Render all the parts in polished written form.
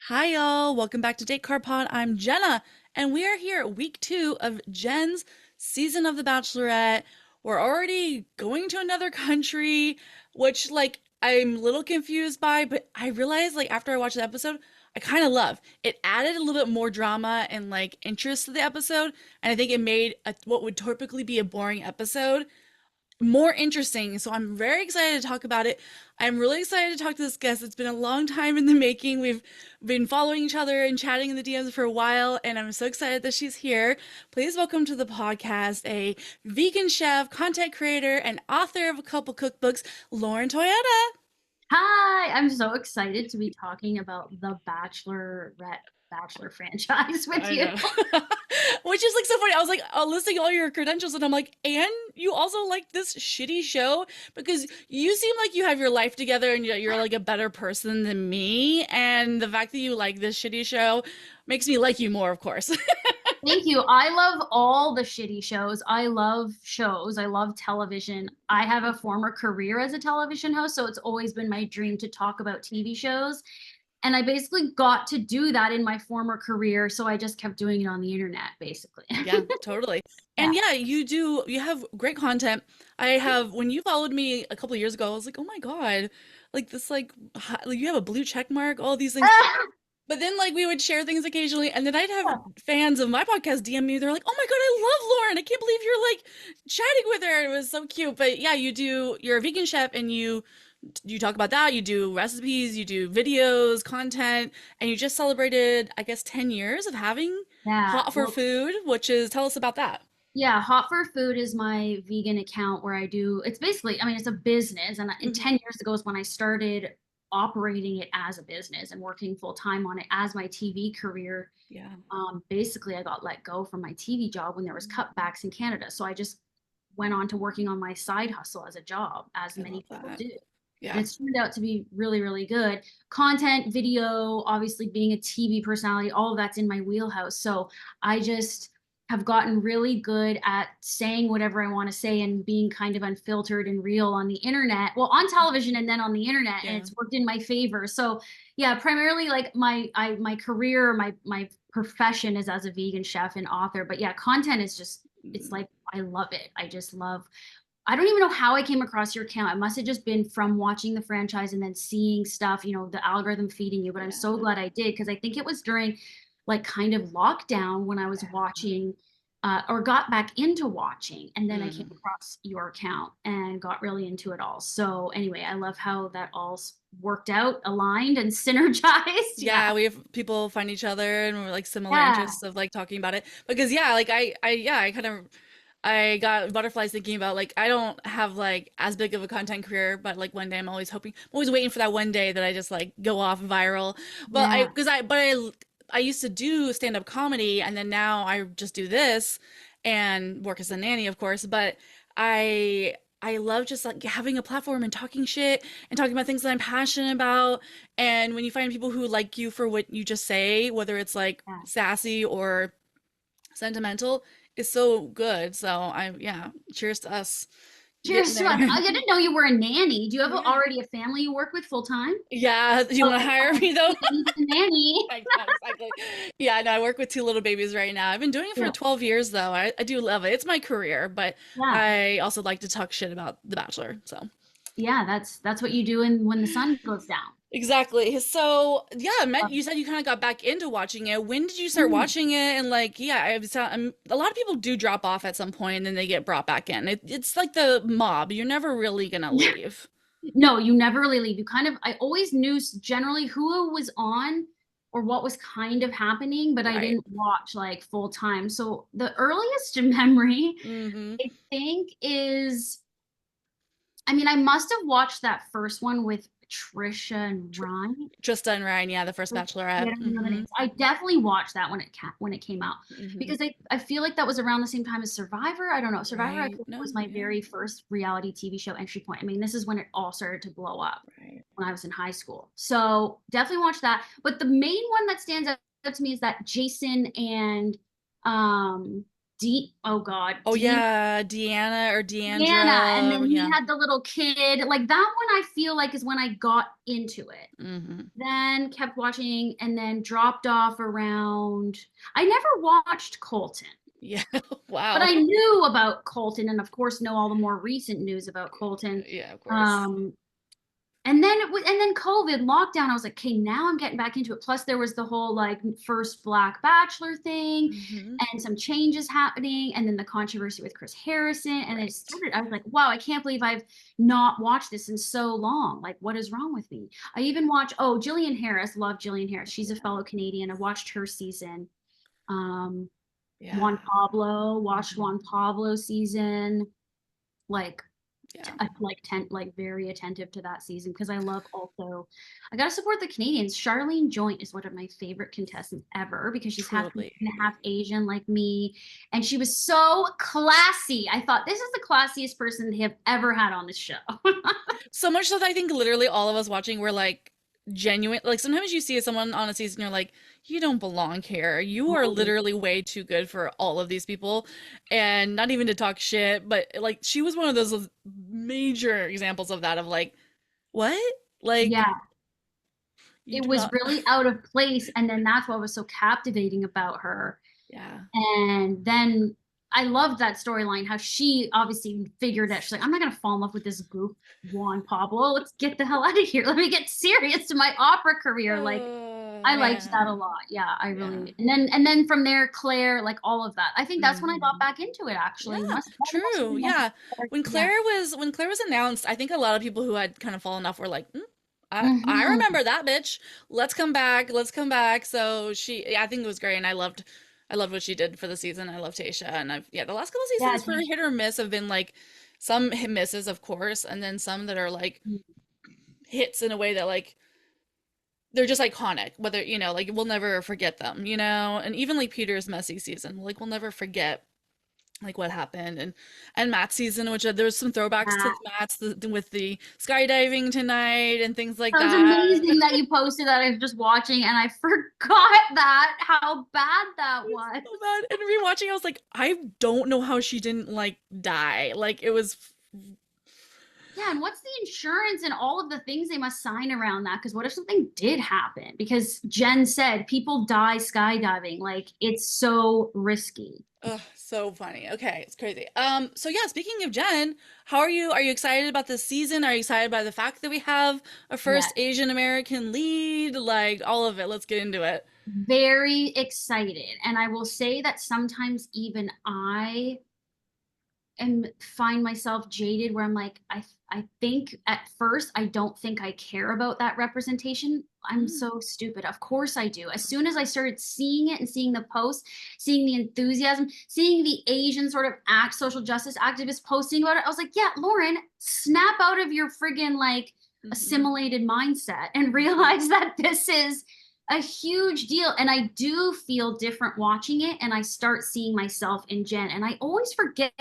Hi, y'all. Welcome back to Date Card Pod. I'm Jenna, and we are here at week 2 of Jen's season of The Bachelorette. We're already going to another country, which, I'm a little confused by, but I realized, after I watched the episode, I kind of love. It added a little bit more drama and, interest to the episode, and I think it made what would typically be a boring episode more interesting. So I'm very excited to talk about it. I'm really excited to talk to this guest. It's been a long time in the making. We've been following each other and chatting in the DMs for a while, and I'm so excited that she's here. Please welcome to the podcast a vegan chef, content creator, and author of a couple cookbooks, Lauren Toyota. Hi, I'm so excited to be talking about the Bachelor franchise with I you. know. Which is so funny. I was listing all your credentials, and I'm like, and you also like this shitty show because you seem like you have your life together and you're like a better person than me. And the fact that you like this shitty show makes me like you more, of course. Thank you. I love all the shitty shows. I love shows. I love television. I have a former career as a television host, so it's always been my dream to talk about TV shows. And I basically got to do that in my former career, so I just kept doing it on the internet, basically. Yeah, totally. Yeah. And yeah, you have great content. I have, when you followed me a couple of years ago, I was like, oh my God, you have a blue check mark, all these things. But then we would share things occasionally, and then I'd have fans of my podcast DM me. They're like, "Oh my God, I love Lauren. I can't believe you're chatting with her." It was so cute. But yeah, you're a vegan chef, and you talk about that. You do recipes, you do videos, content, and you just celebrated, I guess, 10 years of having Yeah. Hot for Well, Food, which is, tell us about that. yeah, Hot for Food is my vegan account where I do, it's basically, I mean, it's a business. And Hmm. 10 years ago is when I started operating it as a business and working full time on it as my TV career. Yeah. Basically, I got let go from my TV job when there was cutbacks in Canada. So I just went on to working on my side hustle as a job, as I love many people that. do. And Yeah. it's turned out to be really, really good. Content, video, obviously being a TV personality, all of that's in my wheelhouse. So I just have gotten really good at saying whatever I want to say and being kind of unfiltered and real on the internet. Well, on television and then on the internet, and Yeah. it's worked in my favor. So yeah, primarily like my career, my profession is as a vegan chef and author. But yeah, content is just it's like I love it. I just love I don't even know how I came across your account. It must have just been from watching the franchise and then seeing stuff, the algorithm feeding you. But I'm so Yeah. glad I did because I think it was during kind of lockdown when I was watching or got back into watching. And then I came Mm. across your account and got really into it all. So anyway, I love how that all worked out, aligned, and synergized. Yeah. Yeah, we have people find each other and we're similar Yeah. interests of talking about it because yeah, I kind of I got butterflies thinking about I don't have as big of a content career, but one day I'm always waiting for that one day that I just go off viral. But I Yeah. because I but I used to do stand-up comedy, and then now I just do this and work as a nanny, of course, but I love just having a platform and talking shit and talking about things that I'm passionate about. And when you find people who like you for what you just say, whether it's Yeah. sassy or sentimental, is so good. So yeah, cheers to us getting Cheers to there. us. I didn't know you were a nanny. Do you have Yeah. already a family you work with full time? Yeah, do you want to Okay, hire fine. me though? I need a nanny. I know, exactly. Yeah, no, I work with two little babies right now. I've been doing it for Yeah. 12 years though. I do love it. It's my career, but Yeah. I also like to talk shit about The Bachelor. So Yeah, that's what you do when the sun goes down. exactly. So yeah, Uh, Matt, you said you kind of got back into watching it. When did you start mm, watching it? And yeah, a lot of people do drop off at some point and then they get brought back in. It's like the mob. You're never really gonna yeah. leave. No, you never really leave. I always knew generally who was on or what was kind of happening, but I Right. didn't watch like full time. So the earliest memory Mm-hmm. I think is I mean, I must have watched that first one with Trisha and Tr Ryan. Trista and Ryan, yeah, the first Yeah, Bachelorette. I don't know the Mm-hmm. names. I definitely watched that when it came out Mm-hmm. because I feel like that was around the same time as Survivor. I don't know. Survivor I Right. feel like was No, my yeah. very first reality TV show entry point. I mean, this is when it all started to blow up Right. when I was in high school. So definitely watched that. But the main one that stands out to me is that Jason and um Oh God, Oh yeah, Deanna or Deanna, and Deandra. then he Yeah. had the little kid. Like that one, I feel like is when I got into it. Hmm. Then kept watching, and then dropped off around. I never watched Colton, Yeah. but Wow. I knew about Colton, and of course, know all the more recent news about Colton. Yeah, of course. Um, and then and then COVID lockdown, I was like, okay, now I'm getting back into it. Plus, there was the whole like first Black Bachelor thing, Hmm. and some changes happening, and then the controversy with Chris Harrison, and it Right. started. I was like, wow, I can't believe I've not watched this in so long. Like, what is wrong with me? I even watched. Oh, Jillian Harris, love Jillian Harris. She's a fellow Canadian. I watched her season. Um, Yeah. Juan Pablo, watched Hmm. Juan Pablo season. Like Yeah. like very attentive to that season because I love also I gotta support the Canadians. Charlene Joint is one of my favorite contestants ever because she's half Totally. Canadian, half Asian like me, and she was so classy. I thought this is the classiest person they have ever had on this show. So much so that I think literally all of us watching were like genuine. Like sometimes you see someone on a season, you're like, you don't belong here. You are literally way too good for all of these people. And not even to talk shit, but like she was one of those major examples of that, of like, what? Like, Yeah, you it do was not. really out of place, and then that's what was so captivating about her. Yeah. And then I loved that storyline, how she obviously figured out, she's like, I'm not gonna fall in love with this goof Juan Pablo. Let's get the hell out of here. Let me get serious to my opera career. Like Oh, I liked that a man. lot. Yeah, I Yeah. really and then from there, Claire, like all of that. I think that's when I got Hmm. back into it Yeah, actually. Must have true. been when Yeah. yeah. When Claire was announced, I think a lot of people who had kind of fallen off were like, I Hmm. remember that bitch. Let's come back. Let's come back." So she, yeah, I think it was great, and I loved what she did for the season. I love Tasha, and I've yeah, the last couple Yeah, seasons for hit or miss have been like some hit misses, of course, and then some that are like hits in a way that like they're just iconic. Whether like we'll never forget them, and even like Peter's messy season, like we'll never forget like what happened, and Matt's season, which there was some throwbacks to yeah. Matt's with the skydiving tonight and things like That was that. amazing that you posted that. I was just watching and I forgot that how bad that It was. was so bad. And rewatching, I was like, I don't know how she didn't like die. Like it was. Yeah, and what's the insurance and all of the things they must sign around that? Because what if something did happen? Because Jen said people die skydiving. Like it's so risky. Ugh, so funny. Okay, it's crazy. So yeah, speaking of Jen, how are you? Are you excited about this season? Are you excited by the fact that we have a Yeah, first Asian American lead? Like all of it. Let's get into it. very excited. And I will say that sometimes even I and find myself jaded where I'm like, I think at first I don't think I care about that representation. I'm Mm, so stupid. Of course I do. As soon as I started seeing it and seeing the posts, seeing the enthusiasm, seeing the Asian sort of social justice activists posting about it, I was like, yeah, Lauren, snap out of your friggin' like mhm, assimilated mindset and mhm. realize that this is a huge deal. And I do feel different watching it. And I start seeing myself in Jen. And I always forget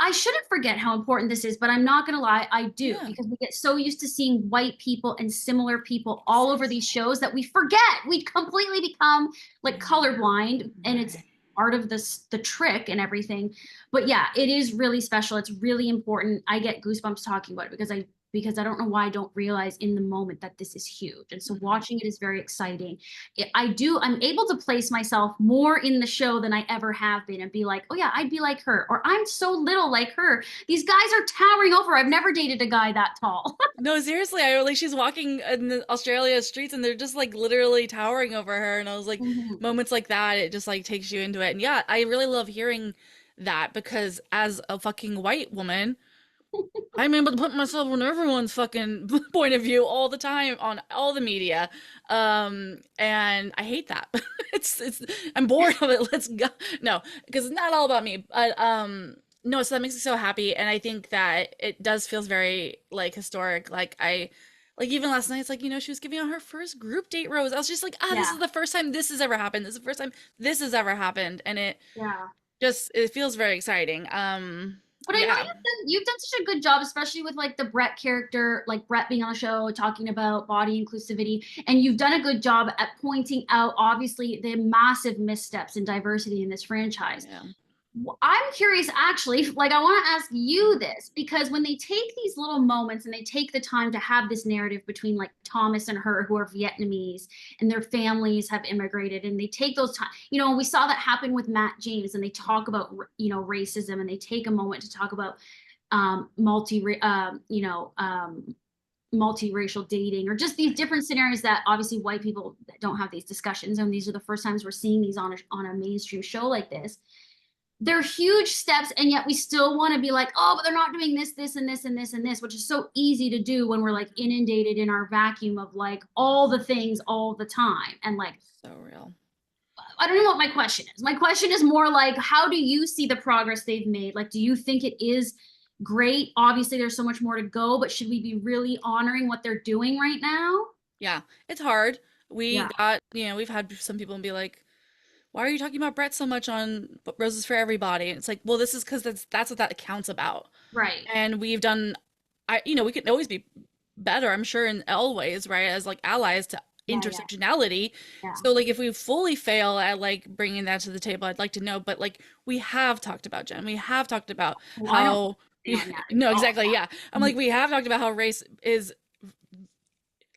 I shouldn't forget how important this is, but I'm not gonna lie, I do Yeah. because we get so used to seeing white people and similar people all over these Exactly. shows that we forget. We completely become like Yeah. colorblind, and it's Right. part of the trick and everything. But yeah, it is really special. It's really important. I get goosebumps talking about it because I don't know why I don't realize in the moment that this is huge. And so Mhm. watching it is very exciting. I'm able to place myself more in the show than I ever have been and be like, oh yeah, I'd be like her, or I'm so little like her. These guys are towering over. I've never dated a guy that tall. No, seriously, I like she's walking in the Australia streets and they're just like literally towering over her, and I was like, Mhm. moments like that, it just like takes you into it. And yeah, I really love hearing that because as a fucking white woman, I'm able to put myself in everyone's fucking point of view all the time on all the media. And I hate that. It's I'm bored of it. Let's go. No, because it's not all about me. But no, so that makes me so happy. And I think that it does feels very like historic. Like even last night, it's like, she was giving out her first group date rose. I was just like, this is Yeah, the first time this has ever happened. This is the first time this has ever happened. And yeah. it feels very exciting. But I know Yeah. you've done such a good job, especially with like the Brett character, like Brett being on the show, talking about body inclusivity, and you've done a good job at pointing out obviously the massive missteps in diversity in this franchise. Yeah. I'm curious, actually, like I want to ask you this because when they take these little moments and they take the time to have this narrative between like Thomas and her, who are Vietnamese and their families have immigrated, and they take those time, we saw that happen with Matt James, and they talk about racism, and they take a moment to talk about multi, multiracial dating or just these different scenarios that obviously white people don't have these discussions, and these are the first times we're seeing these on a mainstream show like this. They're huge steps, and yet we still want to be like, oh, but they're not doing this and this and this and this, which is so easy to do when we're like inundated in our vacuum of like all the things all the time. And like, So real. I don't know what my question is. My question is more like, how do you see the progress they've made? Like, do you think it is great? Obviously, there's so much more to go, but should we be really honoring what they're doing right now? Yeah, it's hard. Yeah, We've had some people be like, why are you talking about Brett so much on Roses for Everybody? And it's like, well, this is because that's what that account's about. right. And we've done, we can always be better, I'm sure, in all ways, right? As like allies to Yeah, yeah, intersectionality. yeah. So like if we fully fail at like bringing that to the table, I'd like to know. But like we have talked about Jen, we have talked about Well, I don't how, understand that no, at all. exactly, yeah. I'm like, we have talked about how race is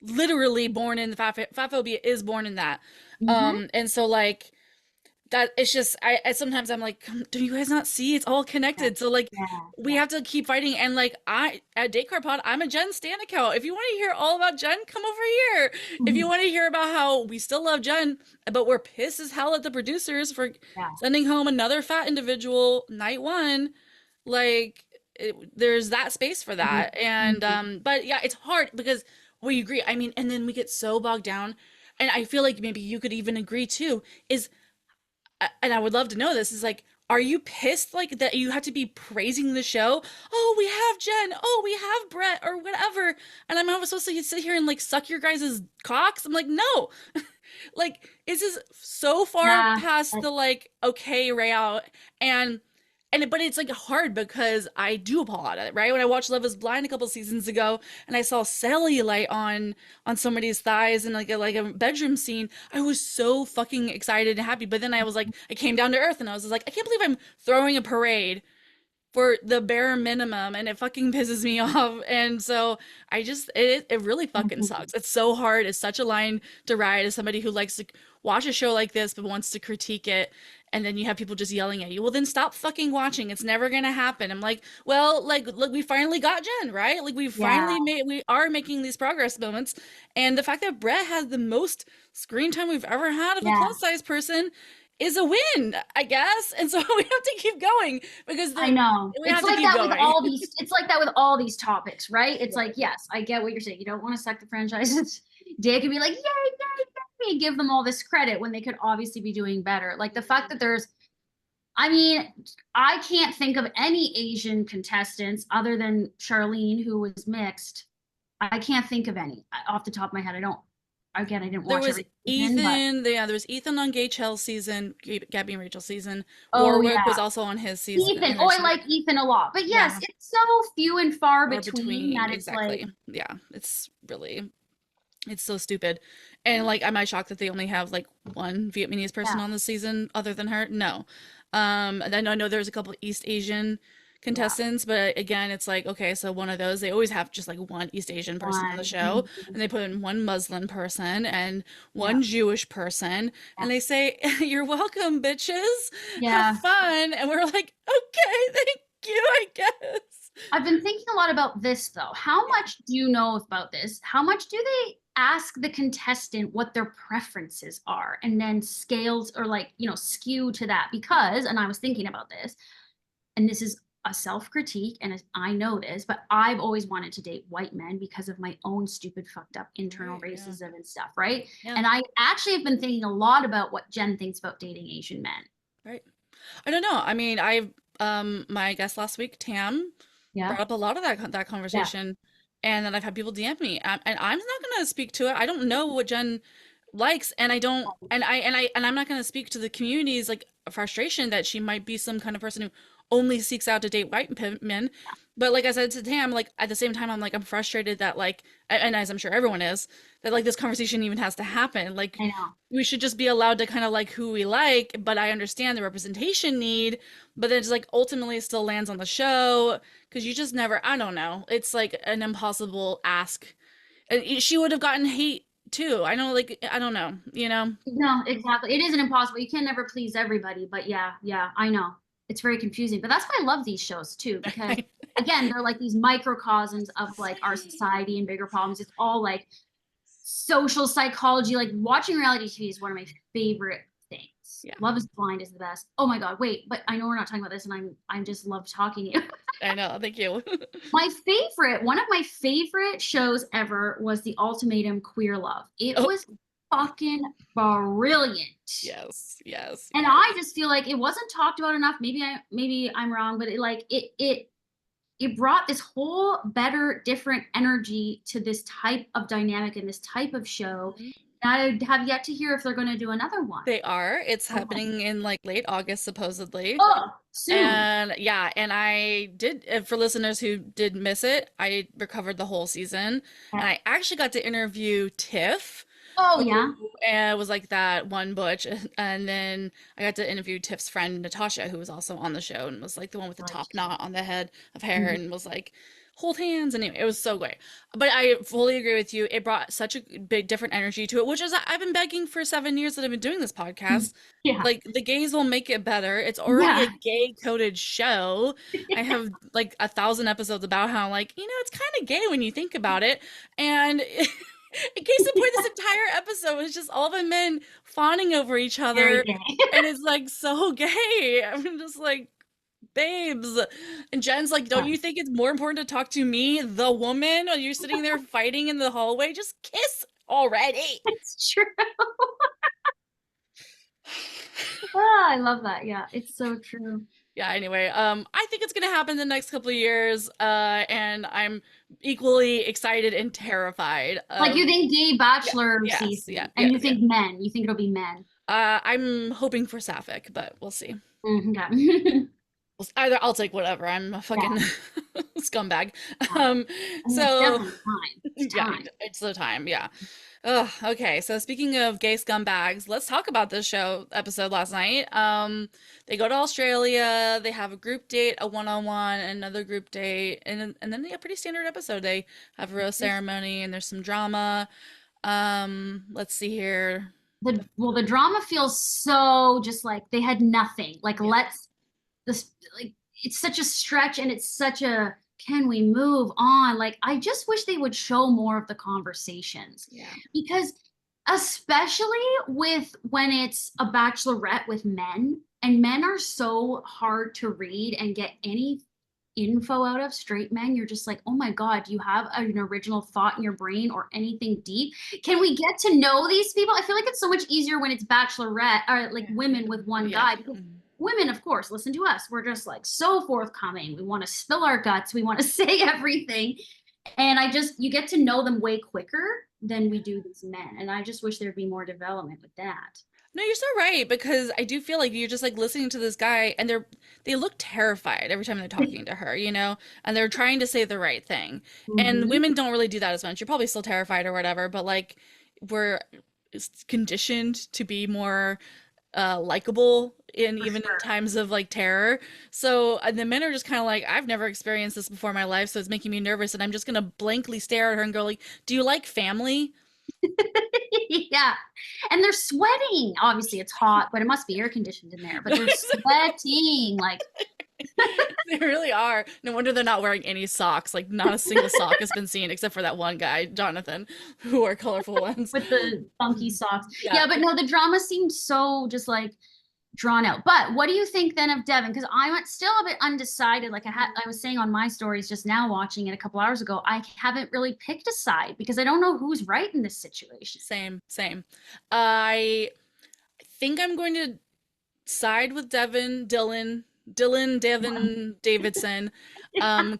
literally born in the fat phobia is born in that. Mm-hmm. And so like that it's just I sometimes I'm like, do you guys not see it's all Yeah, connected? So like yeah, we yeah. have to keep fighting. And like I at Date Card Pod, I'm a Jen Stan account. If you want to hear all about Jen, come over here. If you Mhm. want to hear about how we still love Jen, but we're pissed as hell at the producers for Yeah. sending home another fat individual night one, like there's that space for Mhm. that. And Mhm. but yeah, it's hard because we agree. I mean, and then we get so bogged down, and I feel like maybe you could even agree too, is and I would love to know this, is like, are you pissed like that you have to be praising the show? Oh, we have Jen. Oh, we have Brett or whatever. And I'm not supposed to sit here and like suck your guys' cocks. I'm like, no. Like, this is so far Yeah. past the like, okay, Ray out. And but it's like hard because I do applaud it, right? When I watched Love is Blind a couple seasons ago and I saw cellulite on somebody's thighs in like a bedroom scene, I was so fucking excited and happy. But then I was like, I came down to earth and I was just like, I can't believe I'm throwing a parade for the bare minimum, and it fucking pisses me off. And so it really fucking Mhm. sucks. It's so hard. It's such a line to ride as somebody who likes to watch a show like this but wants to critique it, and then you have people just yelling at you. Well, then stop fucking watching. It's never gonna happen. I'm like, well, like look, we finally got Jen, right? Like Yeah. we are making these progress moments. And the fact that Brett has the most screen time we've ever had of a Yeah. plus size person is a win, I guess. And so we have to keep going because I know. we have to keep It's like that with all these topics, right? It's Right. like, yes, I get what you're saying. You don't want to suck the franchise's dick and be like, yay, yay, yay, give them all this credit when they could obviously be doing better. Like the fact that I mean, I can't think of any Asian contestants other than Charlene, who was mixed. I can't think of any off the top of my head. Again, I didn't There watch was every season, but Ethan, yeah, there was Ethan on Gay Chell season, Gabby and Rachel season. oh Warwick yeah, was also on his season, Ethan. and Oh, there's I like Ethan a lot. But yes, yeah, it's so few and far far between between, that it's like, exactly. Yeah, it's so stupid. And like, am I shocked that they only have like one Vietnamese person yeah, on the season other than her? No. And then I know there's a couple East Asian yeah, contestants, but again, it's like, okay, so one of those, they always have just like one East Asian person on the one. show, Mhm. and they put in one Muslim person and Yeah, one Jewish person, yeah, and they say, "You're welcome, bitches. Have yeah. fun." And we're like, "Okay, thank you, I guess." I've been thinking a lot about this though. How Yeah. much do you know about this? How much do they ask the contestant what their preferences are and then scales or like, skew to that? Because, and I was thinking about this, and this is a self-critique, and I know this, but I've always wanted to date white men because of my own stupid fucked up internal Right, yeah. racism and stuff, right? Yeah, And I actually have been thinking a lot about what Jen thinks about dating Asian men. right. I don't know. I mean, my guest last week, Tam, Yeah. brought up a lot of that Yeah. conversation, and then I've had people DM me, and I'm not gonna speak to it. I don't know what Jen likes, and I don't, and I'm not gonna speak to the community's like frustration that she might be some kind of person who only seeks out to date white men. But like I said to Tam, like at the same time, I'm like, I'm frustrated that like, and as I'm sure everyone is, that like this conversation even has to happen. Like I know. we should just be allowed to kind of like who we like, but I understand the representation need, but then it's like ultimately it still lands on the show because you just never, I don't know. It's like an impossible ask. And she would have gotten hate too. I know, like, I don't know, you know? No, exactly. It isn't impossible. You can never please everybody, but yeah, yeah, I know. It's very confusing. But that's why I love these shows too, because again, they're like these microcosms of like our society and bigger problems. It's all like social psychology. Like watching reality TV is one of my favorite things. Yeah, Love is Blind is the best. Oh my God, wait, but I know we're not talking about this, and I'm just love talking to you. I know. Thank you. My favorite, one of my favorite shows ever was The Ultimatum Queer Love. It Oh, was fucking brilliant. yes, yes, And yes. I just feel like it wasn't talked about enough. Maybe I'm wrong, but it brought this whole better, different energy to this type of dynamic and this type of show. Mhm. And I have yet to hear if they're going to do another one. They are. It's Okay. happening in like late August, supposedly. Oh, soon. And yeah, and I did, for listeners who did miss it, I recovered the whole season. Yeah. And I actually got to interview Tiff, Oh who yeah. was like that one butch. And then I got to interview Tiff's friend, Natasha, who was also on the show and was like the one with the Right. top knot on the head of hair Mhm. and was like, hold hands. Anyway, it was so great. But I fully agree with you. It brought such a big, different energy to it, which is, I've been begging for 7 years that I've been doing this podcast. Yeah. Like the gays will make it better. It's already a Yeah. gay coded show. I have like 1,000 episodes about how like, it's kind of gay when you think about it. And in case in point, this entire episode was just all the men fawning over each Very other. gay. And it's like so gay. I'm just like, babes. And Jen's like, don't Yeah, you think it's more important to talk to me, the woman, while you're sitting there fighting in the hallway? Just kiss already. it's true. Oh, I love that. Yeah, it's so true. Yeah, anyway, I think it's gonna happen in the next couple of years, and I'm equally excited and terrified Like you of. think gay Yeah, bachelor yes, yeah, season, yeah, and you yeah. think men. You think it'll be men. I'm hoping for Sapphic, but we'll see. Okay. Either I'll take whatever. I'm a Yeah, fucking scumbag. yeah. Um, I mean, it's so definitely time. It's yeah, time. it's the time. Yeah. Ugh, okay, so speaking of gay scumbags, let's talk about this show episode last night. They go to Australia, they have a group date, a one-on-one, another group date, and then they have a pretty standard episode. They have a rose ceremony and there's some drama. Let's see here. The drama feels so just like they had nothing. Like Yeah. let's this like it's such a stretch and it's such a can we move on? Like I just wish they would show more of the conversations Yeah. because especially with when it's a bachelorette with men and men are so hard to read and get any info out of straight men, you're just like, oh my God, do you have an original thought in your brain or anything deep? Can we get to know these people? I feel like it's so much easier when it's bachelorette or like women with one Yeah. guy because women, of course, listen to us. We're just like so forthcoming. We want to spill our guts. We want to say everything. And you get to know them way quicker than we do these men. And I just wish there'd be more development with that. No, you're so right because I do feel like you're just like listening to this guy and they look terrified every time they're talking to her, and they're trying to say the right thing. And Mhm. women don't really do that as much. You're probably still terrified or whatever, but like we're conditioned to be more likable in For even in sure. times of like terror. So the men are just kind of like, I've never experienced this before in my life, so it's making me nervous, and I'm just gonna blankly stare at her and go like, "Do you like family?" Yeah. And they're sweating. Obviously, it's hot, but it must be air conditioned in there. But they're sweating. Like, They really are. No wonder they're not wearing any socks. Like not a single sock has been seen except for that one guy, Jonathan, who wore colorful ones. with the funky socks. Yeah. Yeah, but no, the drama seemed so just like drawn out. But what do you think then of Devin? Because I'm still a bit undecided. Like I was saying on my stories just now, watching it a couple hours ago, I haven't really picked a side because I don't know who's right in this situation. Same, same. I think I'm going to side with Devin Davidson,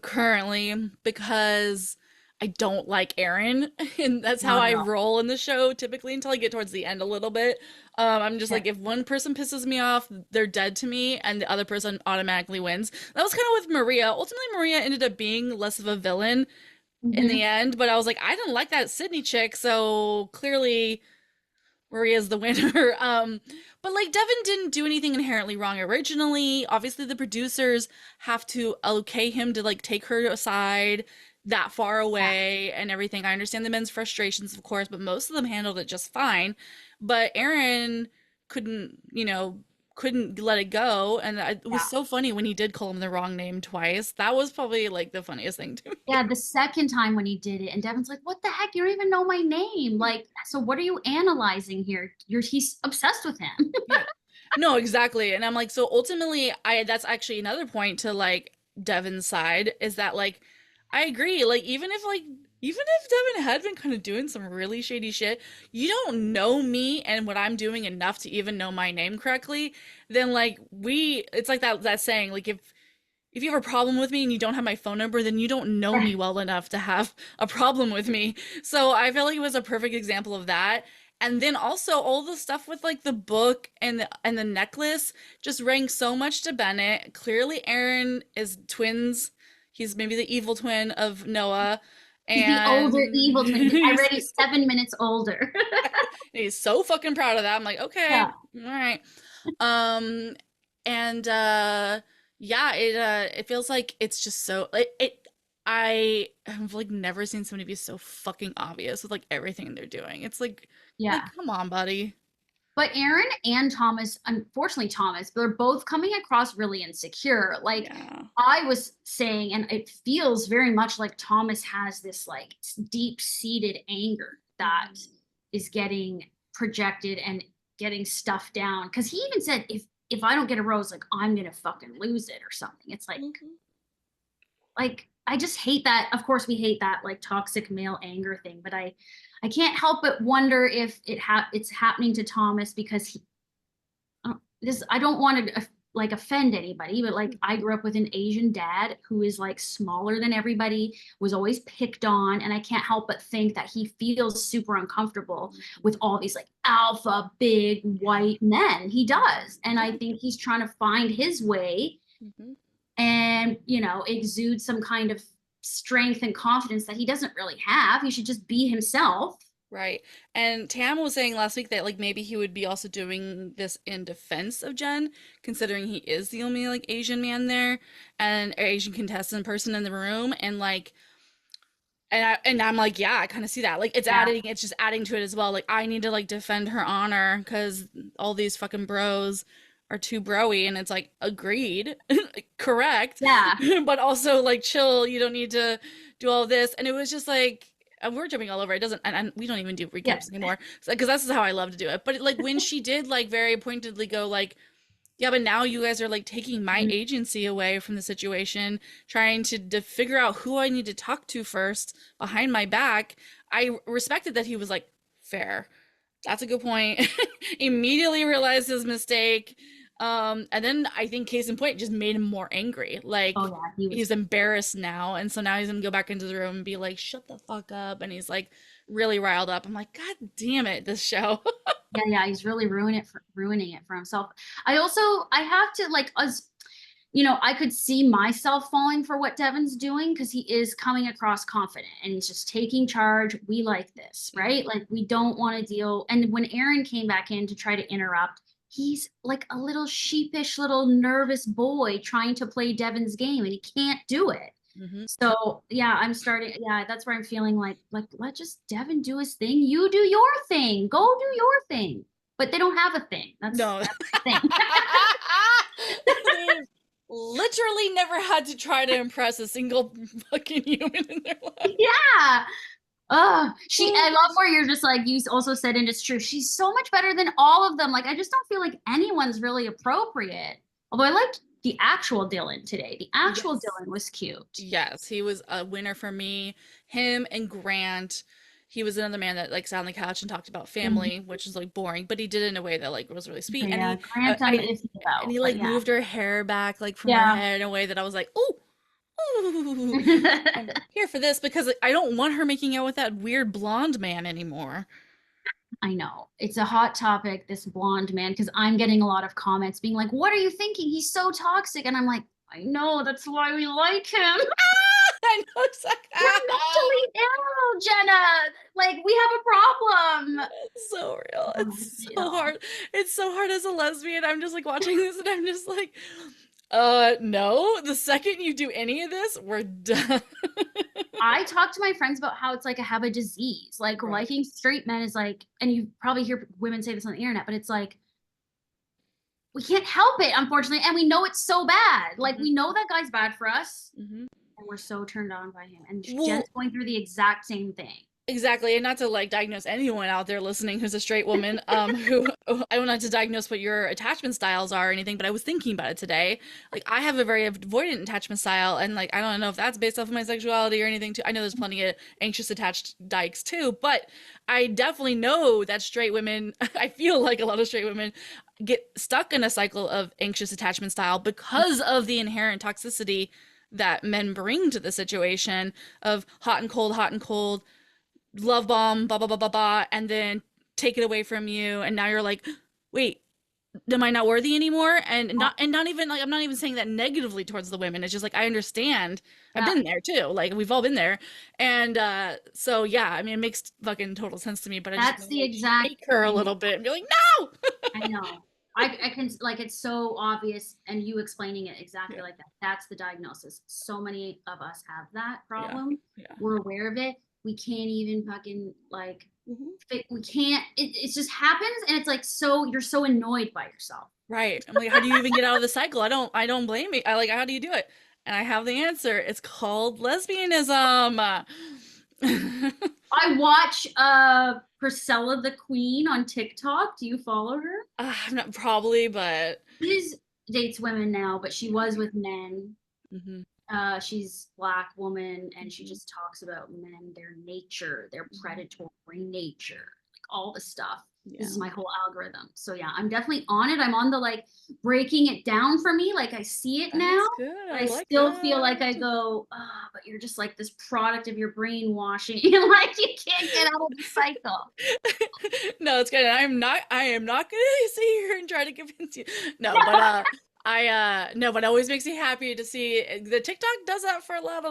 currently because I don't like Aaron, and that's how Not I at all. roll in the show typically until I get towards the end a little bit. I'm just Okay. like, if one person pisses me off, they're dead to me, and the other person automatically wins. That was kind of with Maria. Ultimately, Maria ended up being less of a villain in the Hmm. end, but I was like, I didn't like that Sydney chick, so clearly Maria's the winner. But like Devin didn't do anything inherently wrong originally. Obviously, the producers have to okay him to like take her aside that far Yeah. away and everything. I understand the men's frustrations, of course, but most of them handled it just fine. But Aaron couldn't, couldn't let it go. And it was Yeah. so funny when he did call him the wrong name twice. That was probably like the funniest thing to me. Yeah, the second time when he did it, and Devin's like, "What the heck? You don't even know my name. Like, so what are you analyzing here? He's obsessed with him." Yeah. No, exactly. And I'm like, so ultimately, that's actually another point to like Devin's side is that like I agree. Even if Devin had been kind of doing some really shady shit, you don't know me and what I'm doing enough to even know my name correctly, then like it's like that saying, like if you have a problem with me and you don't have my phone number, then you don't know me well enough to have a problem with me. So I feel like it was a perfect example of that. And then also all the stuff with like the book and the necklace just rang so much to Bennett. Clearly Aaron is twins. He's maybe the evil twin of Noah. He's the older And evil twin. He's already 7 minutes older. he's so fucking proud of that. I'm like, okay, Yeah. all right. Um, and yeah, it feels like it's just so I have like never seen somebody be so fucking obvious with like everything they're doing. It's like Yeah. come on, buddy. But Aaron and Thomas, unfortunately Thomas, they're both coming across really insecure. Like Yeah. I was saying, and it feels very much like Thomas has this like deep-seated anger that Mhm. is getting projected and getting stuffed down. Because he even said, if I don't get a rose, like I'm gonna fucking lose it or something. It's Mhm. like I just hate that. Of course, we hate that like toxic male anger thing, but I can't help but wonder if it's happening to Thomas because this I don't want to like offend anybody, but like I grew up with an Asian dad who is like smaller than everybody, was always picked on, and I can't help but think that he feels super uncomfortable with all these like alpha big Yeah. white men. He does, and I Yeah. think he's trying to find his way Mhm. and exude some kind of strength and confidence that he doesn't really have. He should just be himself. Right. And Tam was saying last week that like maybe he would be also doing this in defense of Jen, considering he is the only like Asian man there and Asian contestant person in the room. And like I'm like, yeah, I kind of see that. Like Yeah. it's just adding to it as well. Like I need to like defend her honor because all these fucking bros are too broy, and it's like agreed, correct, Yeah. but also like chill. You don't need to do all this. And it was just like we're jumping all over. It doesn't, and we don't even do Yeah. recaps anymore because that's just how I love to do it. But like when she did like very pointedly go like yeah, but now you guys are like taking my Mhm. agency away from the situation, trying to figure out who I need to talk to first behind my back. I respected that he was like, fair. That's a good point. Immediately realized his mistake. And then I think case in point just made him more angry. Oh Like yeah, he was. he's embarrassed now, and so now he's gonna go back into the room and be like, "Shut the fuck up!" And he's like really riled up. I'm like, God damn it, this show. Yeah, yeah, he's really ruining it for himself. I have to like us, I could see myself falling for what Devin's doing because he is coming across confident and he's just taking charge. We like this, right? Like we don't want to deal. And when Aaron came back in to try to interrupt, he's like a little sheepish, little nervous boy trying to play Devin's game and he can't do it. Mm-hmm. So yeah, yeah, that's where I'm feeling like let just Devin do his thing. You do your thing. Go do your thing. But they don't have a thing. That's No. that's the thing. They've literally never had to try to impress a single fucking human in their life. Yeah. I love where you're just like you also said, and it's true. She's so much better than all of them. Like I just don't feel like anyone's really appropriate. Although I liked the actual Dylan today. The actual Yes. Dylan was cute. Yes, he was a winner for me. Him and Grant. He was another man that like sat on the couch and talked about Mhm. family, which is like boring, but he did it in a way that like was really sweet. Okay, And yeah, he, Grant I'm I, iffy and about, he but like yeah. moved her hair back like from her Yeah. head in a way that I was like, oh, Ooh, I'm here for this because I don't want her making out with that weird blonde man anymore. I know. It's a hot topic, this blonde man, because I'm getting a lot of comments being like, what are you thinking? He's so toxic. And I'm like, I know, that's why we like him. I know exactly. You're mentally ill, Jenna. Like, we have a problem. It's so real. It's You so know, hard. It's so hard as a lesbian. I'm just like watching this and I'm just like, no. The second you do any of this, we're done. I talk to my friends about how it's like I have a disease. Like, Right. liking straight men is like, and you probably hear women say this on the internet, but it's like, we can't help it, unfortunately. And we know it's so bad. Like, Mhm. we know that guy's bad for us. Mhm. And we're so turned on by him. And Jen's Well, going through the exact same thing. exactly, and not to like diagnose anyone out there listening who's a straight woman, who I don't want to diagnose what your attachment styles are or anything, but I was thinking about it today. Like I have a very avoidant attachment style, and like I don't know if that's based off of my sexuality or anything too. I know there's plenty of anxious attached dykes too, but I definitely know that straight women, I feel like a lot of straight women get stuck in a cycle of anxious attachment style because of the inherent toxicity that men bring to the situation of hot and cold, love bomb, blah blah blah blah blah, and then take it away from you, and now you're like, wait, am I not worthy anymore? And not even like I'm not even saying that negatively towards the women. It's just like I understand. I've Yeah, been there too. Like we've all been there, and so yeah, I mean, it makes fucking total sense to me. But I just that's want to the like exact shake her a thing. little bit and be like, no. I know. I can, like, it's so obvious, and you explaining it exactly Yeah, like that. That's the diagnosis. So many of us have that yeah, problem. yeah. We're aware of it. We can't even fucking like Mhm. we can't it just happens, and it's like, so you're so annoyed by yourself. Right. I'm like, how do you even get out of the cycle? I don't blame you. I like, how do you do it? And I have the answer. It's called lesbianism. I watch Priscilla the Queen on TikTok. Do you follow her? I'm not probably, but She's dates women now, but she was okay. with men. Hmm. She's Black woman, and she Hmm. just talks about men, their nature, their Hmm. predatory nature, like all the stuff. This is Yeah, my whole algorithm. So yeah, I'm definitely on it. I'm on the like breaking it down for me. Like I see it now, that's good. but I I like still feel that. like I go, ah, but you're just like this product of your brainwashing. You're like you can't get out of the cycle. No, it's good. I am not gonna sit here and try to convince you. No, but no, but it always makes me happy to see the TikTok does that for a lot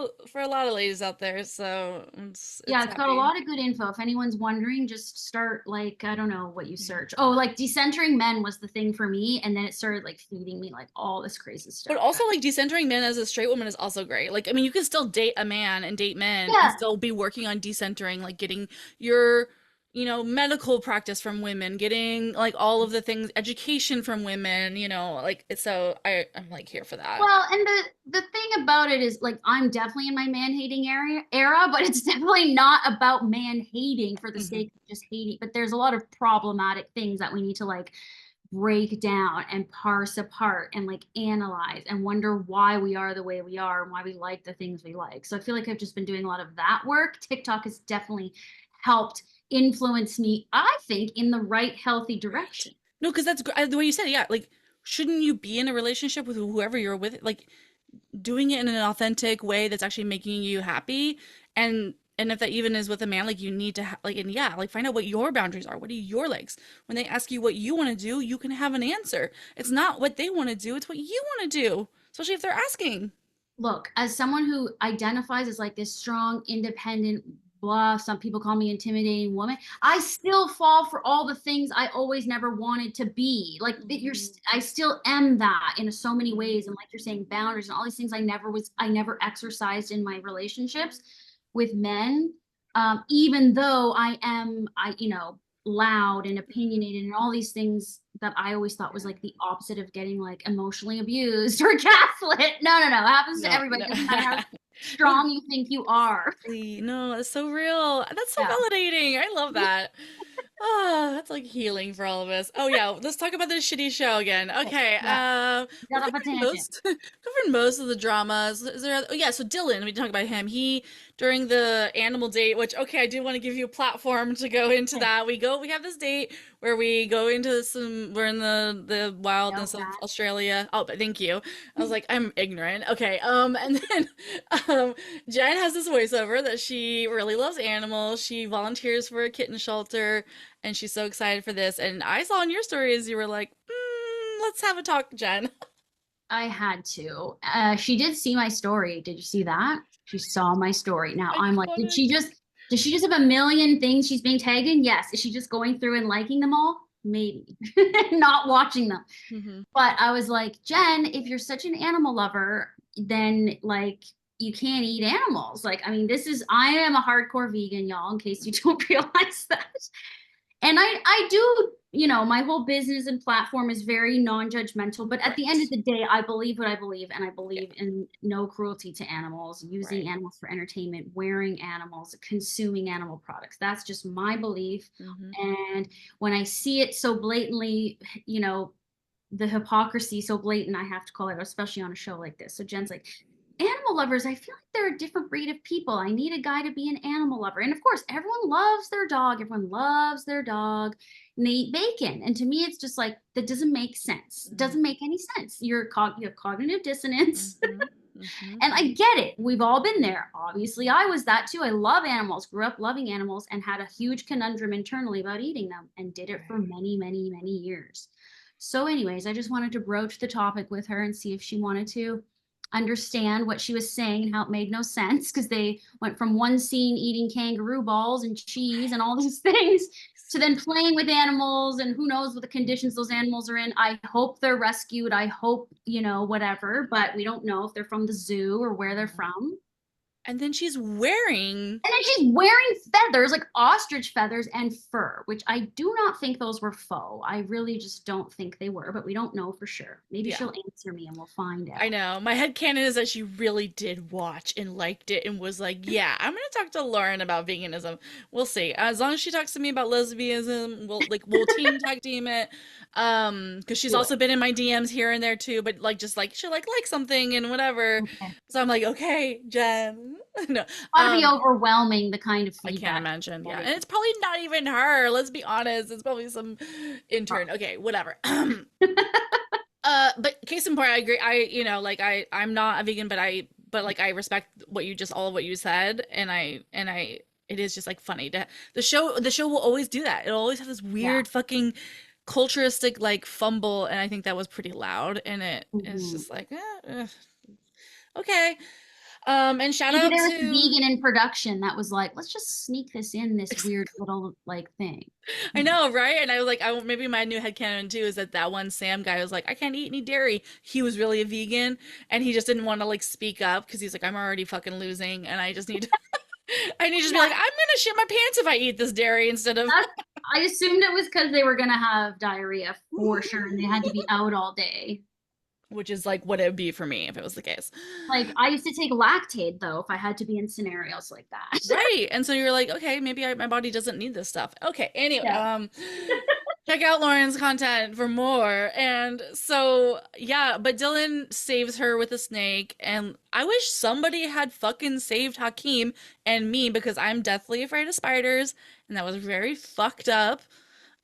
of ladies out there. So Yeah, it's it's got a happy. lot of good info. If anyone's wondering, just start like, I don't know what you Yeah. search. Oh, like decentering men was the thing for me, and then it started like feeding me like all this crazy But stuff. also like decentering men as a straight woman is also great. Like I mean you can still date a man and date men and Yeah, still be working on decentering, like getting your, you know, medical practice from women, getting like all of the things, education from women, you know, like so I'm like here for that. well, and the thing about it is like I'm definitely in my man hating era, but it's definitely not about man hating for the Hmm. sake of just hating. But there's a lot of problematic things that we need to like break down and parse apart and like analyze and wonder why we are the way we are and why we like the things we like. So I feel like I've just been doing a lot of that work. TikTok has definitely helped influence me, I think, in the right healthy Right. direction. No, because that's the way you said it. Yeah, like shouldn't you be in a relationship with whoever you're with? Like doing it in an authentic way that's actually making you happy, and if that even is with a man, like you need to like, and yeah, like find out what your boundaries are. What are your legs? When they ask you what you want to do, you can have an answer. It's not what they want to do, it's what you want to do, especially if they're asking. Look, as someone who identifies as like this strong, independent, blah, some people call me intimidating woman, I still fall for all the things I always never wanted to be. Like you're, Mhm. I still am that in so many ways. Mhm. And like you're saying, boundaries and all these things I never exercised in my relationships with men. Even though you know, loud and opinionated and all these things that I always thought was Yeah. like the opposite of getting like emotionally abused or gaslit. No, no, no. It happens to No, everybody. no. It doesn't matter how No, strong you think you are. no, it's so real. That's so Yeah. validating. I love that. Oh, that's like healing for all of us. Oh yeah, let's talk about this shitty show again. Okay, Yeah. we've Got off a covered tangent. most covered most of the dramas. Is there? Oh yeah, so Dylan, we talked about him. He during the animal date, which okay, I do want to give you a platform to go into Okay. that. We have this date where we go into we're in the Know wildness of that. Australia. Oh, but thank you. I was like, I'm ignorant. Okay. And then um Jen has this voiceover that she really loves animals. She volunteers for a kitten shelter and she's so excited for this. And I saw in your stories you were like, let's have a talk, Jen. I had to. She did see my story. Did you see that? She saw my story. Now I'm like, Iconic. does she just have a million things she's being tagged in? Yes. Is she just going through and liking them all? Maybe. Not watching them. Hmm. But I was like, Jen, if you're such an animal lover, then like you can't eat animals. Like, I mean, I am a hardcore vegan, y'all, in case you don't realize that. And I do, my whole business and platform is very non-judgmental, but at the end of Right. the day, I believe what I believe, and I Yeah. believe in no cruelty to animals, using Right. animals for entertainment, wearing animals, consuming animal products. That's just my belief. Hmm. And when I see it so blatantly, you know, the hypocrisy so blatant, I have to call it, especially on a show like this. So Jen's like, animal lovers, I feel like they're a different breed of people. I need a guy to be an animal lover. And of course, everyone loves their dog. Everyone loves their dog. And they eat bacon. And to me, it's just like, that doesn't make sense. It Hmm. doesn't make any sense. You have cognitive dissonance. Hmm. Hmm. And I get it. We've all been there. Obviously, I was that too. I love animals, grew up loving animals, and had a huge conundrum internally about eating them and did it for Right. many, many, many years. So, anyways, I just wanted to broach the topic with her and see if she wanted to understand what she was saying and how it made no sense because they went from one scene eating kangaroo balls and cheese and all these things to then playing with animals and who knows what the conditions those animals are in. I hope they're rescued. I hope, whatever, but we don't know if they're from the zoo or where they're Mhm. from. And then she's wearing, And then she's wearing feathers, like ostrich feathers and fur, which I do not think those were faux. I really just don't think they were, but we don't know for sure. Maybe yeah, she'll answer me and we'll find I out. know. My head canon is that she really did watch and liked it and was like, yeah, I'm gonna talk to Lauren about veganism. We'll see. As long as she talks to me about lesbianism, we'll team tag team it. Because she's Do also it. been in my DMs here and there too, but like just like she'll like something and whatever. Okay. So I'm like, okay, Jen. No. Ought to be overwhelming the kind of I can't feedback imagine. you're Yeah. And getting. it's probably not even her. Let's be honest. It's probably some intern. Probably. Okay, whatever. But case in point, I agree. I'm not a vegan, but like I respect what you just all of what you said, and it is just like funny to the show will always do that. It'll always have this Yeah. weird fucking culturistic like fumble, and I think that was pretty loud, and it's Mhm. just like okay. And shout Maybe out there was a to vegan in production that was like, let's just sneak this in this weird little like thing. I know, right? And I was like, maybe my new headcanon too is that one Sam guy was like, I can't eat any dairy. He was really a vegan, and he just didn't want to like speak up because he's like, I'm already fucking losing, and I just need to, I need to just be Yeah, like, I'm gonna shit my pants if I eat this dairy instead of, that's, I assumed it was because they were gonna have diarrhea for sure and they had to be out all day. which is like what it would be for me if it was the case, Like I used to take Lactaid though if I had to be in scenarios like that. right? And so you're like, okay, maybe my body doesn't need this stuff. Okay, anyway, Yeah. check out Lauren's content for more. And so, yeah, but Dylan saves her with a snake. And I wish somebody had fucking saved Hakeem and me because I'm deathly afraid of spiders. And that was very fucked up.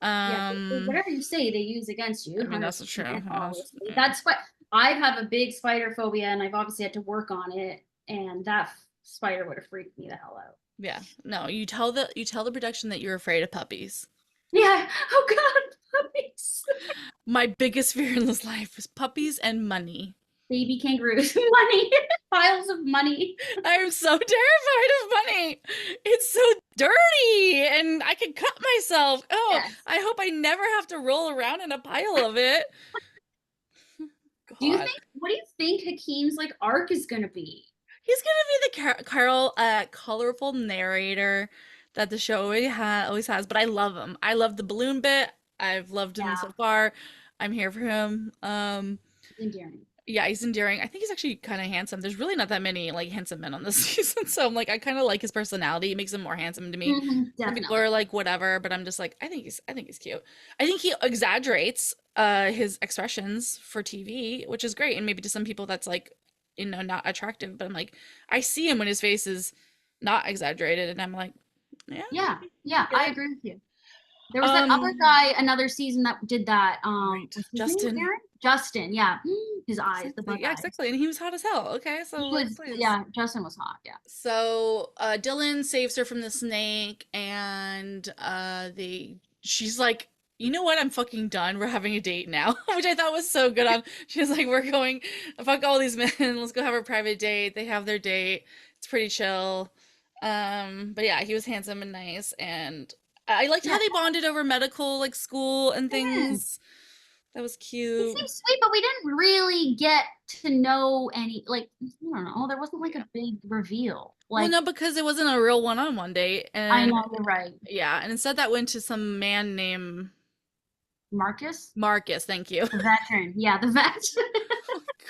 Yeah, Um, whatever you say, they use against you, I mean, that's 100%, true. obviously. Yeah. That's what I have a big spider phobia, and I've obviously had to work on it. And that spider would have freaked me the hell out. Yeah. No, you tell the production that you're afraid of puppies. Yeah. Oh God, puppies. My biggest fear in this life was puppies and money. Baby kangaroos, money, piles of money. I'm so terrified of money. It's so dirty and I can cut myself. Oh, Yes. I hope I never have to roll around in a pile of it. Do you God. think? What do you think Hakeem's like arc is gonna be? He's gonna be the Carl, colorful narrator that the show always has, but I love him. I love the balloon bit. I've loved him Yeah, so far. I'm here for him. endearing. Yeah, he's endearing. I think he's actually kind of handsome. There's really not that many like handsome men on this season, so I'm like, I kind of like his personality. It makes him more handsome to me. Some people Definitely. are like whatever, but I'm just like, I think he's cute. I think he exaggerates his expressions for TV, which is great. And maybe to some people that's like, not attractive, but I'm like, I see him when his face is not exaggerated, and I'm like, yeah, Yeah, maybe yeah, get I it. agree with you. There was that other Um, guy, another season that did that. right, Was his name Justin. Aaron? Justin, yeah. His eyes, the Exactly. bug Yeah, eyes. exactly. And he was hot as hell. Okay, He so like, was, please. yeah, Justin was hot, yeah. So Dylan saves her from the snake, and she's like, you know what? I'm fucking done. We're having a date now, which I thought was so good. On she's like, we're going, fuck all these men. Let's go have a private date. They have their date. It's pretty chill. But yeah, he was handsome and nice, and I liked how Yeah. they bonded over medical like school and Yeah. things. That was He cute. seems sweet, but we didn't really get to know any, like, I don't know, there wasn't like Yeah. a big reveal. Well, Like, no, because it wasn't a real one-on-one date, I and know you're right. yeah, and instead that went to some man named Marcus, Marcus. Thank you. the veteran. Yeah, the veteran.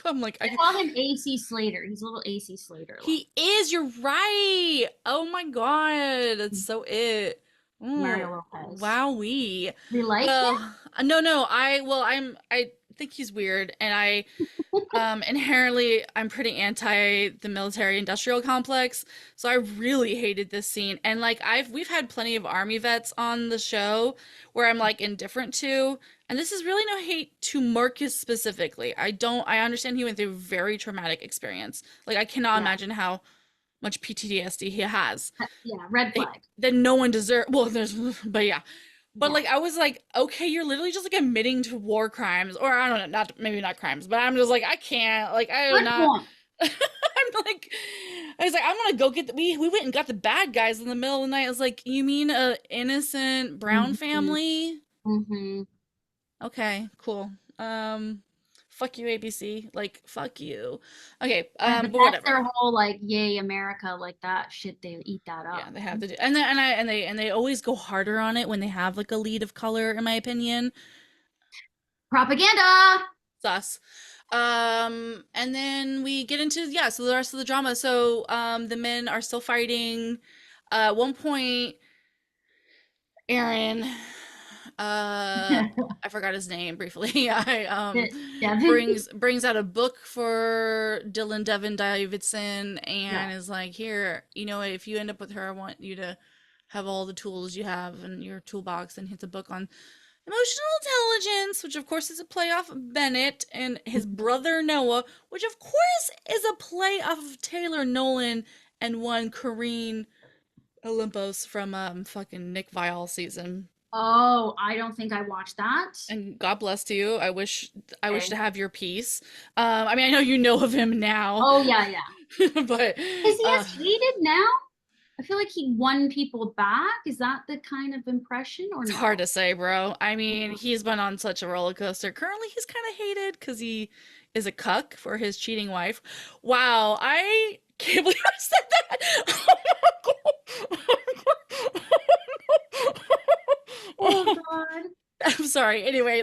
I'm like, I call him AC Slater. He's a little AC Slater like. he is. You're right. Oh my god, that's so it. Mario Oh, Lopez. wowee. We like him? Well, no, no. I think he's weird, and inherently, I'm pretty anti the military industrial complex, so I really hated this scene. And like we've had plenty of army vets on the show where I'm like indifferent to, and this is really no hate to Marcus specifically. I understand he went through a very traumatic experience. Like I cannot Yeah. imagine how much PTSD he has. Yeah, red flag. That no one deserves. Well, there's, but yeah, but Yeah. like I was like, okay, you're literally just like admitting to war crimes, or I don't know, not maybe not crimes, but I'm just like, I can't, like I do Good not. point. I'm like, I was like, I'm gonna go get we went and got the bad guys in the middle of the night. I was like, you mean a innocent Brown Hmm. family? Hmm. Okay, cool. Fuck you, ABC. Like, fuck you. Okay, Yeah, but but that's whatever. their whole like, yay, America, like that shit. They eat that Yeah, up. they have to do, and then and they always go harder on it when they have like a lead of color, in my opinion. Propaganda. Sus. And then we get into, yeah, so the rest of the drama. So the men are still fighting. At one point, Aaron, I forgot his name briefly. I Devin. brings out a book for Dylan Devin Davidson Yeah. and is like, here, you know, if you end up with her, I want you to have all the tools you have in your toolbox, and hits a book on emotional intelligence, which of course is a play off of Bennett and his brother Noah, which of course is a play off of Taylor Nolan and one Corrine Olympos from fucking Nick Viall season. Oh, I don't think I watched that. And God bless to you. I wish Okay. to have your peace. I mean, I know you know of him now, Oh yeah, yeah. but Is he uh as hated now? I feel like he won people back. Is that the kind of impression or it's hard no? to say, bro. I mean, he's been on such a roller coaster. Currently, he's kind of hated because he is a cuck for his cheating wife. Wow, I can't believe I said that. Oh my God. Oh Oh, God. I'm sorry. Anyway,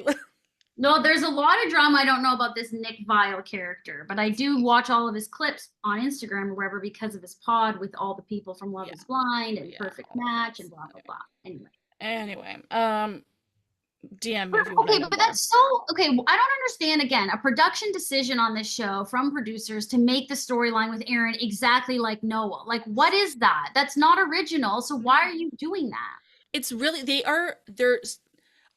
No, there's a lot of drama I don't know about this Nick Vile character, but I do watch all of his clips on Instagram or wherever because of his pod with all the people from Love yeah, is Blind and yeah, Perfect all that Match and jazz. blah blah blah. Anyway. Anyway, DM me But, if you want to okay, know but more. that's so okay. I don't understand again a production decision on this show from producers to make the storyline with Aaron exactly like Noah. Like, what is that? That's not original. So why are you doing that? It's really they're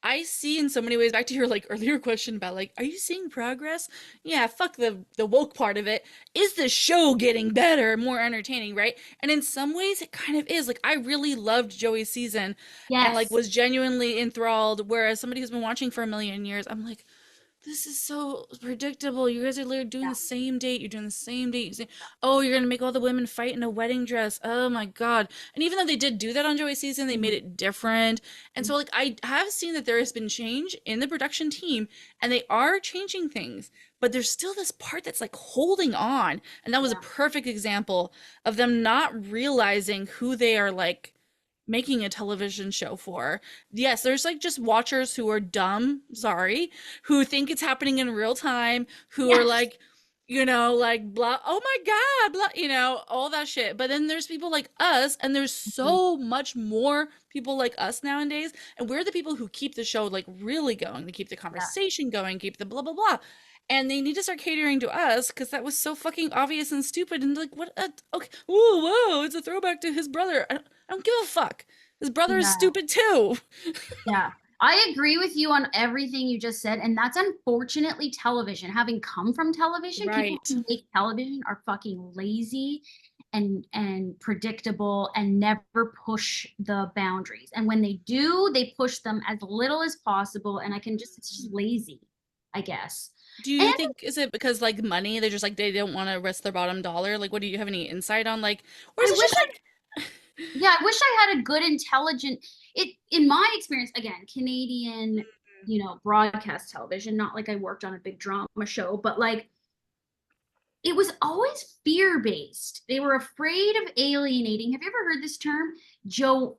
I see in so many ways back to your like earlier question about like, are you seeing progress? Yeah, fuck the woke part of it. Is the show getting better, more entertaining, right? And in some ways it kind of is. Like I really loved Joey's season and like Yes. was genuinely enthralled, whereas somebody who's been watching for a million years, I'm like, this is so predictable. You guys are literally doing Yeah. the same date. You're doing the same date. You say, oh, you're gonna make all the women fight in a wedding dress. Oh my god! And even though they did do that on Joey's season, they made Mhm. it different. And so, like, I have seen that there has been change in the production team, and they are changing things. But there's still this part that's like holding on, and that was a Yeah. perfect example of them not realizing who they are like making a television show for. Yes, there's like just watchers who are dumb, sorry, who think it's happening in real time, who are Yes. like, you know, like blah, oh my God, blah, you know, all that shit. But then there's people like us, and there's Mhm. so much more people like us nowadays. And we're the people who keep the show like really going, to keep the Yeah. conversation going, keep the blah, blah, blah. and they need to start catering to us because that was so fucking obvious and stupid. And like, what? Okay, whoa, whoa, it's a throwback to his brother. I don't give a fuck. His brother is Yeah. stupid too. Yeah. I agree with you on everything you just said. And that's unfortunately television. Having come from television, people Right. who make television are fucking lazy and predictable and never push the boundaries. And when they do, they push them as little as possible. And I can just, it's just lazy, I guess. Do And you think is it because like money? They're just like they don't want to risk their bottom dollar. Like, what do you have any insight on? Like, or is I it wish just I, like, yeah, I wish I had a good, intelligent, in my experience, again, Canadian, broadcast television, not like I worked on a big drama show, but like it was always fear based. They were afraid of alienating. Have you ever heard this term? Joe,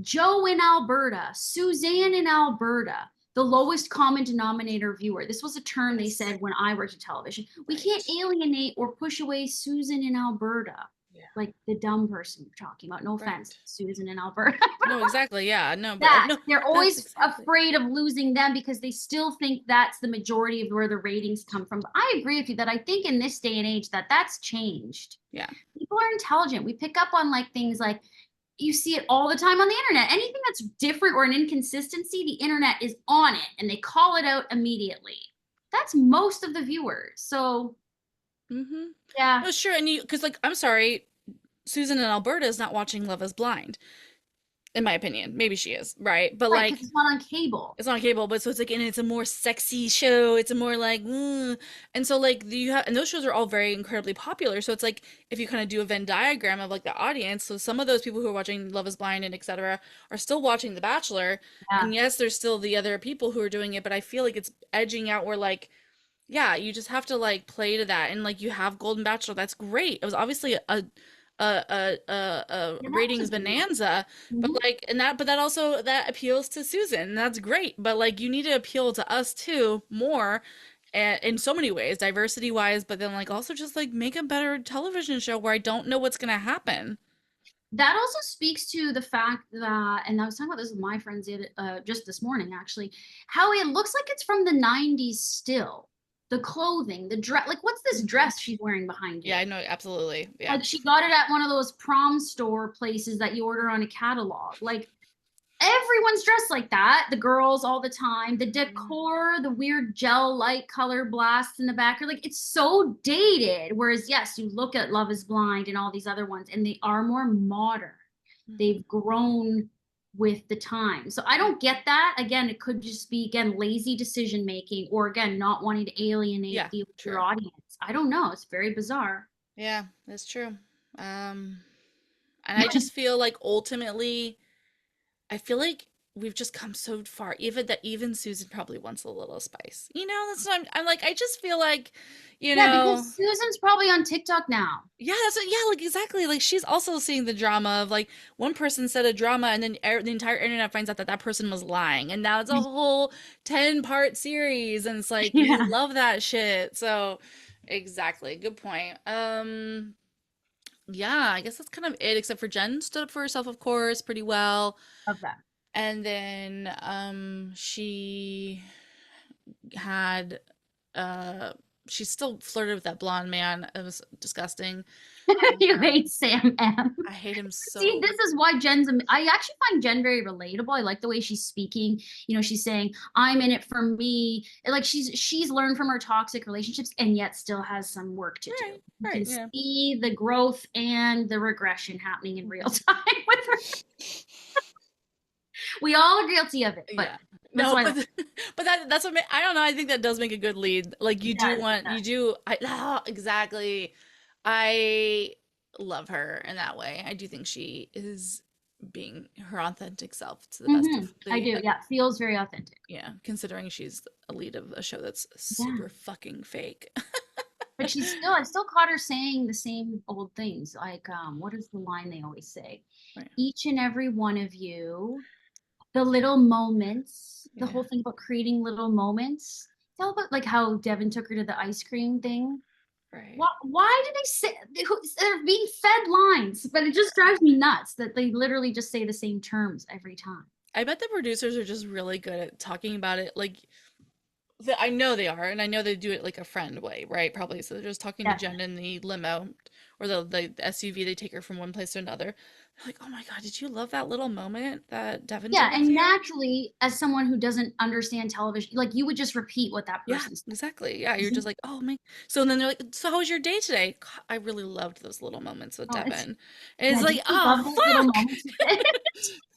Joe in Alberta, Suzanne in Alberta, the lowest common denominator viewer. This was a term they yes, said when I worked in television. We can't right, alienate or push away Susan in Alberta, yeah, like the dumb person you're talking about. No offense, right. Susan in Alberta. No, exactly. Yeah, no, but That no, they're that's always exactly. afraid of losing them because they still think that's the majority of where the ratings come from. But I agree with you that I think in this day and age that's changed. Yeah. People are intelligent. We pick up on like things like you see it all the time on the internet. Anything that's different or an inconsistency, the internet is on it and they call it out immediately. That's most of the viewers. So Mm-hmm. yeah, No, sure. And you, because like, I'm sorry, Susan in Alberta is not watching Love is Blind, in my opinion. Maybe she is, right? But right, because like, it's not on cable. it's on cable, but so it's like, and it's a more sexy show. It's a more like, and so like you have, and those shows are all very incredibly popular. So it's like if you kind of do a Venn diagram of like the audience, so some of those people who are watching Love Is Blind and etc. are still watching The Bachelor, Yeah. and yes, there's still the other people who are doing it, but I feel like it's edging out where like, yeah, you just have to like play to that, and like you have Golden Bachelor, that's great. It was obviously a Yeah, that was ratings a good one. bonanza, but Mhm. like and that but that also that appeals to Susan, and that's great, but like you need to appeal to us too more, in so many ways, diversity wise, but then like also just like make a better television show where I don't know what's gonna happen. That also speaks to the fact that, and I was talking about this with my friends just this morning, actually, how it looks like it's from the 90s still. The clothing, the dress, like what's this Mhm. dress she's wearing behind Yeah, you? I know, absolutely, yeah. Like she got it at one of those prom store places that you order on a catalog. Like everyone's dressed like that. The girls all the time. The Mhm. decor, the weird gel light color blasts in the back are like it's so dated. Whereas yes, you look at Love Is Blind and all these other ones, and they are more modern. Mhm. They've grown with the time. So I don't get that. Again, it could just be again lazy decision making, or again not wanting to alienate Yeah, your true. audience. I don't know. It's very bizarre. Yeah, that's true. um and I just feel like ultimately I feel like we've just come so far. Even that, even Susan probably wants a little spice. That's what I'm like. I just feel like, you Yeah, know, because Susan's probably on TikTok now. yeah, that's what, yeah, like exactly. Like she's also seeing the drama of like one person said a drama, and then the entire internet finds out that that person was lying, and now it's a whole 10-part series, and it's like we Yeah, love that shit. So, exactly, good point. Yeah, I guess that's kind of it. Except for Jen stood up for herself, of course, pretty well. love that. And then she had uh she still flirted with that blonde man. It was disgusting. You Um hate Sam M. I hate him See, so. this is why I actually find Jen very relatable. I like the way she's speaking. She's saying, I'm in it for me. And, like she's learned from her toxic relationships and yet still has some work to do. Right, You right, can yeah. see the growth and the regression happening in real time with her. We all are guilty of it, but Yeah. that's No, why but that's what I don't know. I think that does make a good lead. Like it you do does. want you do exactly. I love her in that way. I do think she is being her authentic self to the best of I the do. Yeah, feels very authentic. yeah, considering she's a lead of a show that's Yeah. super fucking fake. But I still caught her saying the same old things. Like, what is the line they always say? Right. Each and every one of you, the little moments, the Yeah. whole thing about creating little moments. It's all about like how Devin took her to the ice cream thing. Right. Why do they say they're being fed lines? But it just drives me nuts that they literally just say the same terms every time. I bet the producers are just really good at talking about it like I know they are, and I know they do it like a friend way, right? Probably. So they're just talking to Jen Definitely. in the limo or the SUV. They take her from one place to another. They're like, oh my God, did you love that little moment that Devin did Yeah, with and you? naturally, as someone who doesn't understand television, like you would just repeat what that Yeah, person said. exactly. Yeah, you're just Isn't- like, oh my. So then they're like, so how was your day today? God, I really loved those little moments with Oh, it's Devin. And it's yeah. like, Don't you oh, love those little fuck. moments?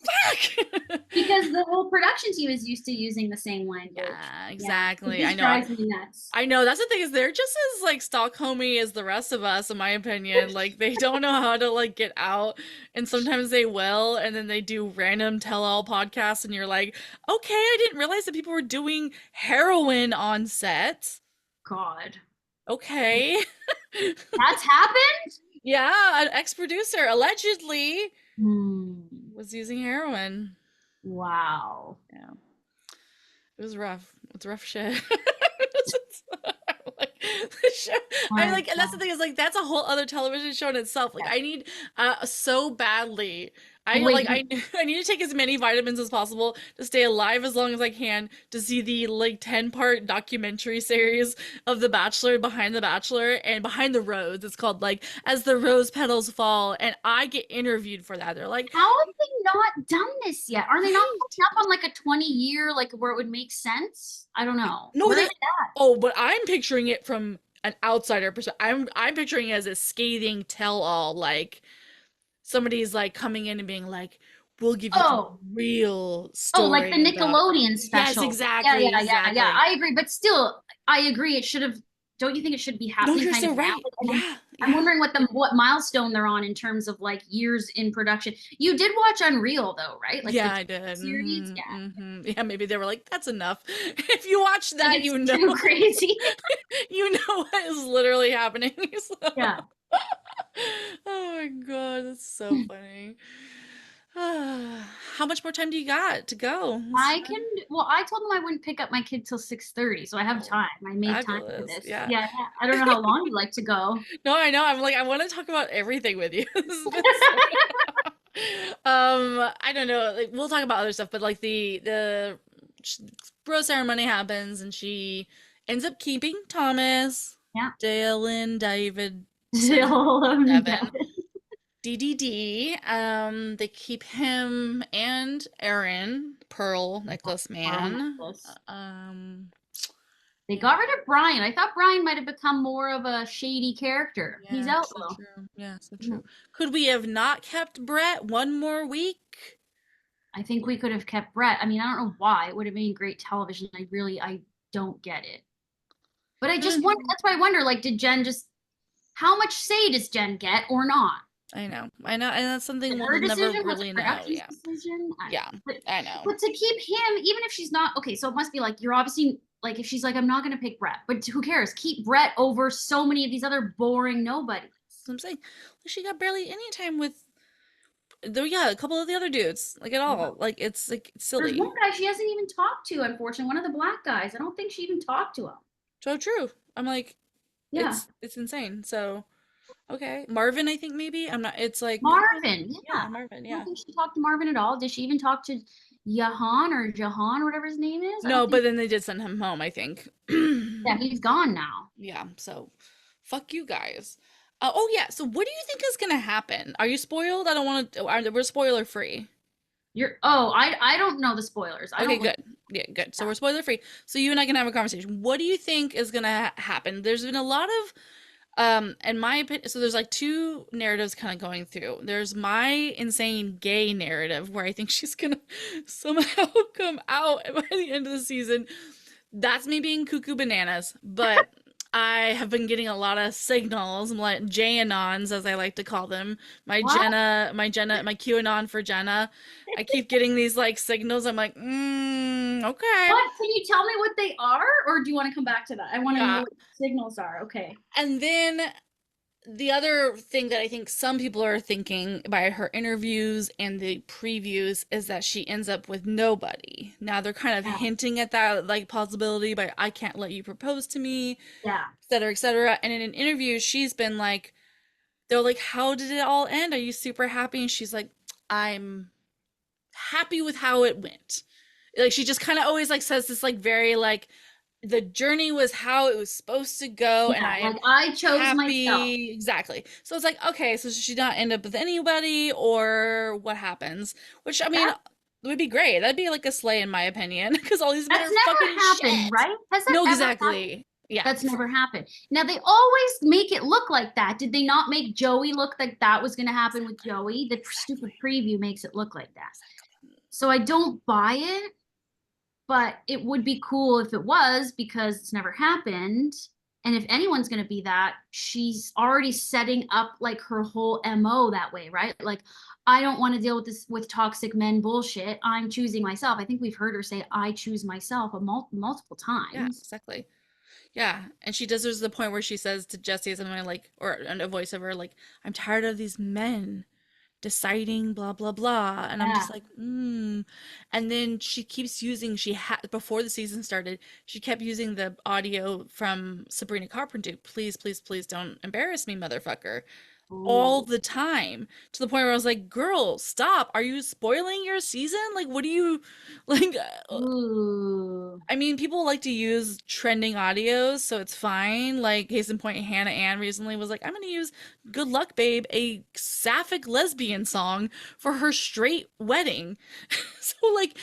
Fuck. Because the whole production team is used to using the same language. Yeah, Yeah, it exactly. I just know. drives me nuts. I know that's the thing is they're just as like Stockholmy as the rest of us, in my opinion. Like they don't know how to like get out, and sometimes they will, and then they do random tell-all podcasts, and you're like, okay, I didn't realize that people were doing heroin on set. God, Okay, that's happened? yeah, an ex-producer allegedly Hmm. was using heroin. Wow. Yeah, it was rough. It's rough shit. Like, the show, I My like, and that's the God. thing is like that's a whole other television show in itself. Like, Yeah. I need so badly. Oh, I wait, like I need to take as many vitamins as possible to stay alive as long as I can to see the like 10-part documentary series of The Bachelor, Behind the Bachelor, and Behind the Rose. It's called like As the Rose Petals Fall, and I get interviewed for that. They're like, how have they not done this yet? Are they not coming up on like a 20-year, like where it would make sense? I don't know. no, Where they. is it Oh, but I'm picturing it from an outsider perspective. I'm picturing it as a scathing tell-all, like somebody's like coming in and being like, "We'll give at? you the Oh, real oh, like the story about." Nickelodeon Yes, special. Yeah, exactly, yeah, yeah, yeah. exactly. I agree, but still, I agree. It should have. Don't you think it should be No, happening you're kind of so now? right. Like, and Yeah, I'm yeah. wondering what milestone they're on in terms of like years in production. You did watch Unreal though, right? Like the Yeah, TV I did. series. Yeah, Yeah, maybe they were like, "That's enough." If you watch like that, it's you know, too crazy. you know what is literally happening. So- Yeah. Oh my God, that's so funny. How much more time do you got to go? I can, well, I told them I wouldn't pick up my kid till 6:30, so I have Oh, time. I made time for fabulous. this. Yeah. Yeah, yeah. I don't know how long you like to go. No, I know. I'm like, I want to talk about everything with you. This has been so I don't know. Like, we'll talk about other stuff, but like the rose ceremony happens, and she ends up keeping Thomas, Yeah. Dalen, Davidson, Jill and Devin, Devin. DDD. They keep him and Aaron, Pearl Necklace Pearl Man. necklace. Um, They got rid of Brian. I thought Brian might have become more of a shady character. He's yeah, out so though. true. Yeah, so Yeah. true. Could we have not kept Brett one more week? I think we could have kept Brett. I mean, I don't know why. It would have made great television. I don't get it. But I just wonder, that's why I wonder, like, did Jen just, how much say does Jen get or not? I know, and that's Is something it we'll her never decision? Was it really know. production's Yeah, decision? yeah, But, I know. but to keep him, even if she's not, okay, so it must be like, you're obviously, like, if she's like, I'm not going to pick Brett, but who cares? Keep Brett over so many of these other boring nobodies. That's what I'm saying. Like, she got barely any time with, though. Yeah, a couple of the other dudes, like at Yeah. all. Like it's There's silly. one guy she hasn't even talked to, unfortunately, one of the black guys. I don't think she even talked to him. So true. I'm like, Yeah. it's insane. So okay, Marvin, I think maybe I'm not. It's like Marvin. Yeah. yeah, Marvin. I don't Yeah. think she talked to Marvin at all. Did she even talk to Jahan or Jahan or whatever his name is? I don't No, think. but then they did send him home, I think. Yeah, he's gone now. Yeah. So fuck you guys. Oh yeah. So what do you think is gonna happen? Are you spoiled? I don't want to. We're spoiler free. I don't know the spoilers. I Okay, don't look. good. Yeah, good. So Yeah. we're spoiler free. So you and I can have a conversation. What do you think is gonna happen? There's been a lot of in my opinion, so there's like two narratives kind of going through. There's my insane gay narrative where I think she's gonna somehow come out by the end of the season. That's me being cuckoo bananas, but I have been getting a lot of signals, like Janons, as I like to call them. What? My QAnon for Jenna. I keep getting these like signals. I'm like, okay. What? Can you tell me what they are, or do you want to come back to that? I want to know Yeah. what signals are. Okay. And then the other thing that I think some people are thinking by her interviews and the previews is that she ends up with nobody. Now they're kind of Yeah. hinting at that like possibility by I can't let you propose to me, Yeah. et cetera, et cetera. And in an interview, she's been like, they're like, how did it all end? Are you super happy? And she's like, I'm happy with how it went. Like she just kind of always like says this like very like the journey was how it was supposed to go, and Yeah, I like am I chose myself. happy. Exactly. So it's like, okay, so should she not end up with anybody, or what happens? Which, I mean, That would be great. That'd be like a slay, in my opinion, because all these men that's are fucking never happened, shit. right? Has that No, ever happened? exactly. Yeah. That's never happened. Now they always make it look like that. Did they not make Joey look like that was going to happen with Joey? The stupid preview makes it look like that. So I don't buy it, but it would be cool if it was because it's never happened. And if anyone's going to be that, she's already setting up like her whole MO that way, right? Like, I don't want to deal with this with toxic men bullshit. I'm choosing myself. I think we've heard her say, I choose myself multiple Yeah, times. exactly. Yeah, and she does. There's the point where she says to Jesse something like, or a voiceover like, "I'm tired of these men deciding blah blah blah," and I'm Yeah. just like, And then she keeps using. She had before the season started. She kept using the audio from Sabrina Carpenter. Please, please, please don't embarrass me, motherfucker, all Ooh. the time, to the point where I was like, girl, stop. Are you spoiling your season? Like, what do you like? Ooh. I mean, people like to use trending audios, so it's fine. Like, case in point, Hannah Ann recently was like, I'm gonna use Good Luck Babe, a sapphic lesbian song, for her straight wedding. So, like,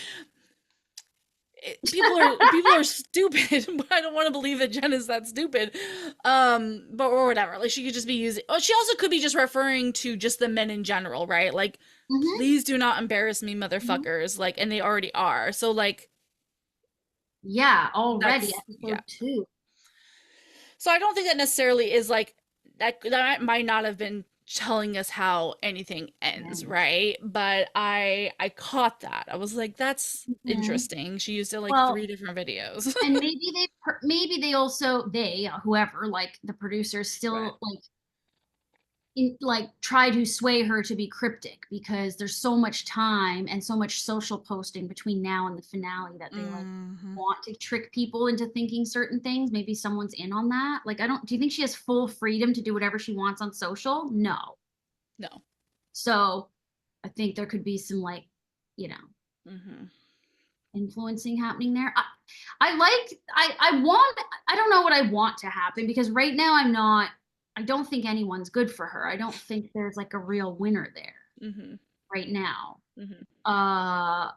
people are stupid, but I don't want to believe that Jen is that stupid. But or whatever. Like, she could just be using, oh, she also could be just referring to just the men in general, right? Like, Hmm. please do not embarrass me, Hmm. motherfuckers. Like, and they already are. So, like, Yeah, already that's, yeah. episode 2. So I don't think that necessarily is like that might not have been telling us how anything ends, And, right? But I caught that. I was like, that's mhm. interesting. She used it like Well, three different videos. and maybe they also whoever like the producers Right. still like try to sway her to be cryptic because there's so much time and so much social posting between now and the finale that they like Hmm. want to trick people into thinking certain things. Maybe someone's in on that. Like, I don't, do you think she has full freedom to do whatever she wants on social? No. No. So I think there could be some you know, Hmm. influencing happening there. I want, I don't know what I want to happen because right now I don't think anyone's good for her. I don't think there's like a real winner there Hmm. right now. Hmm. Uh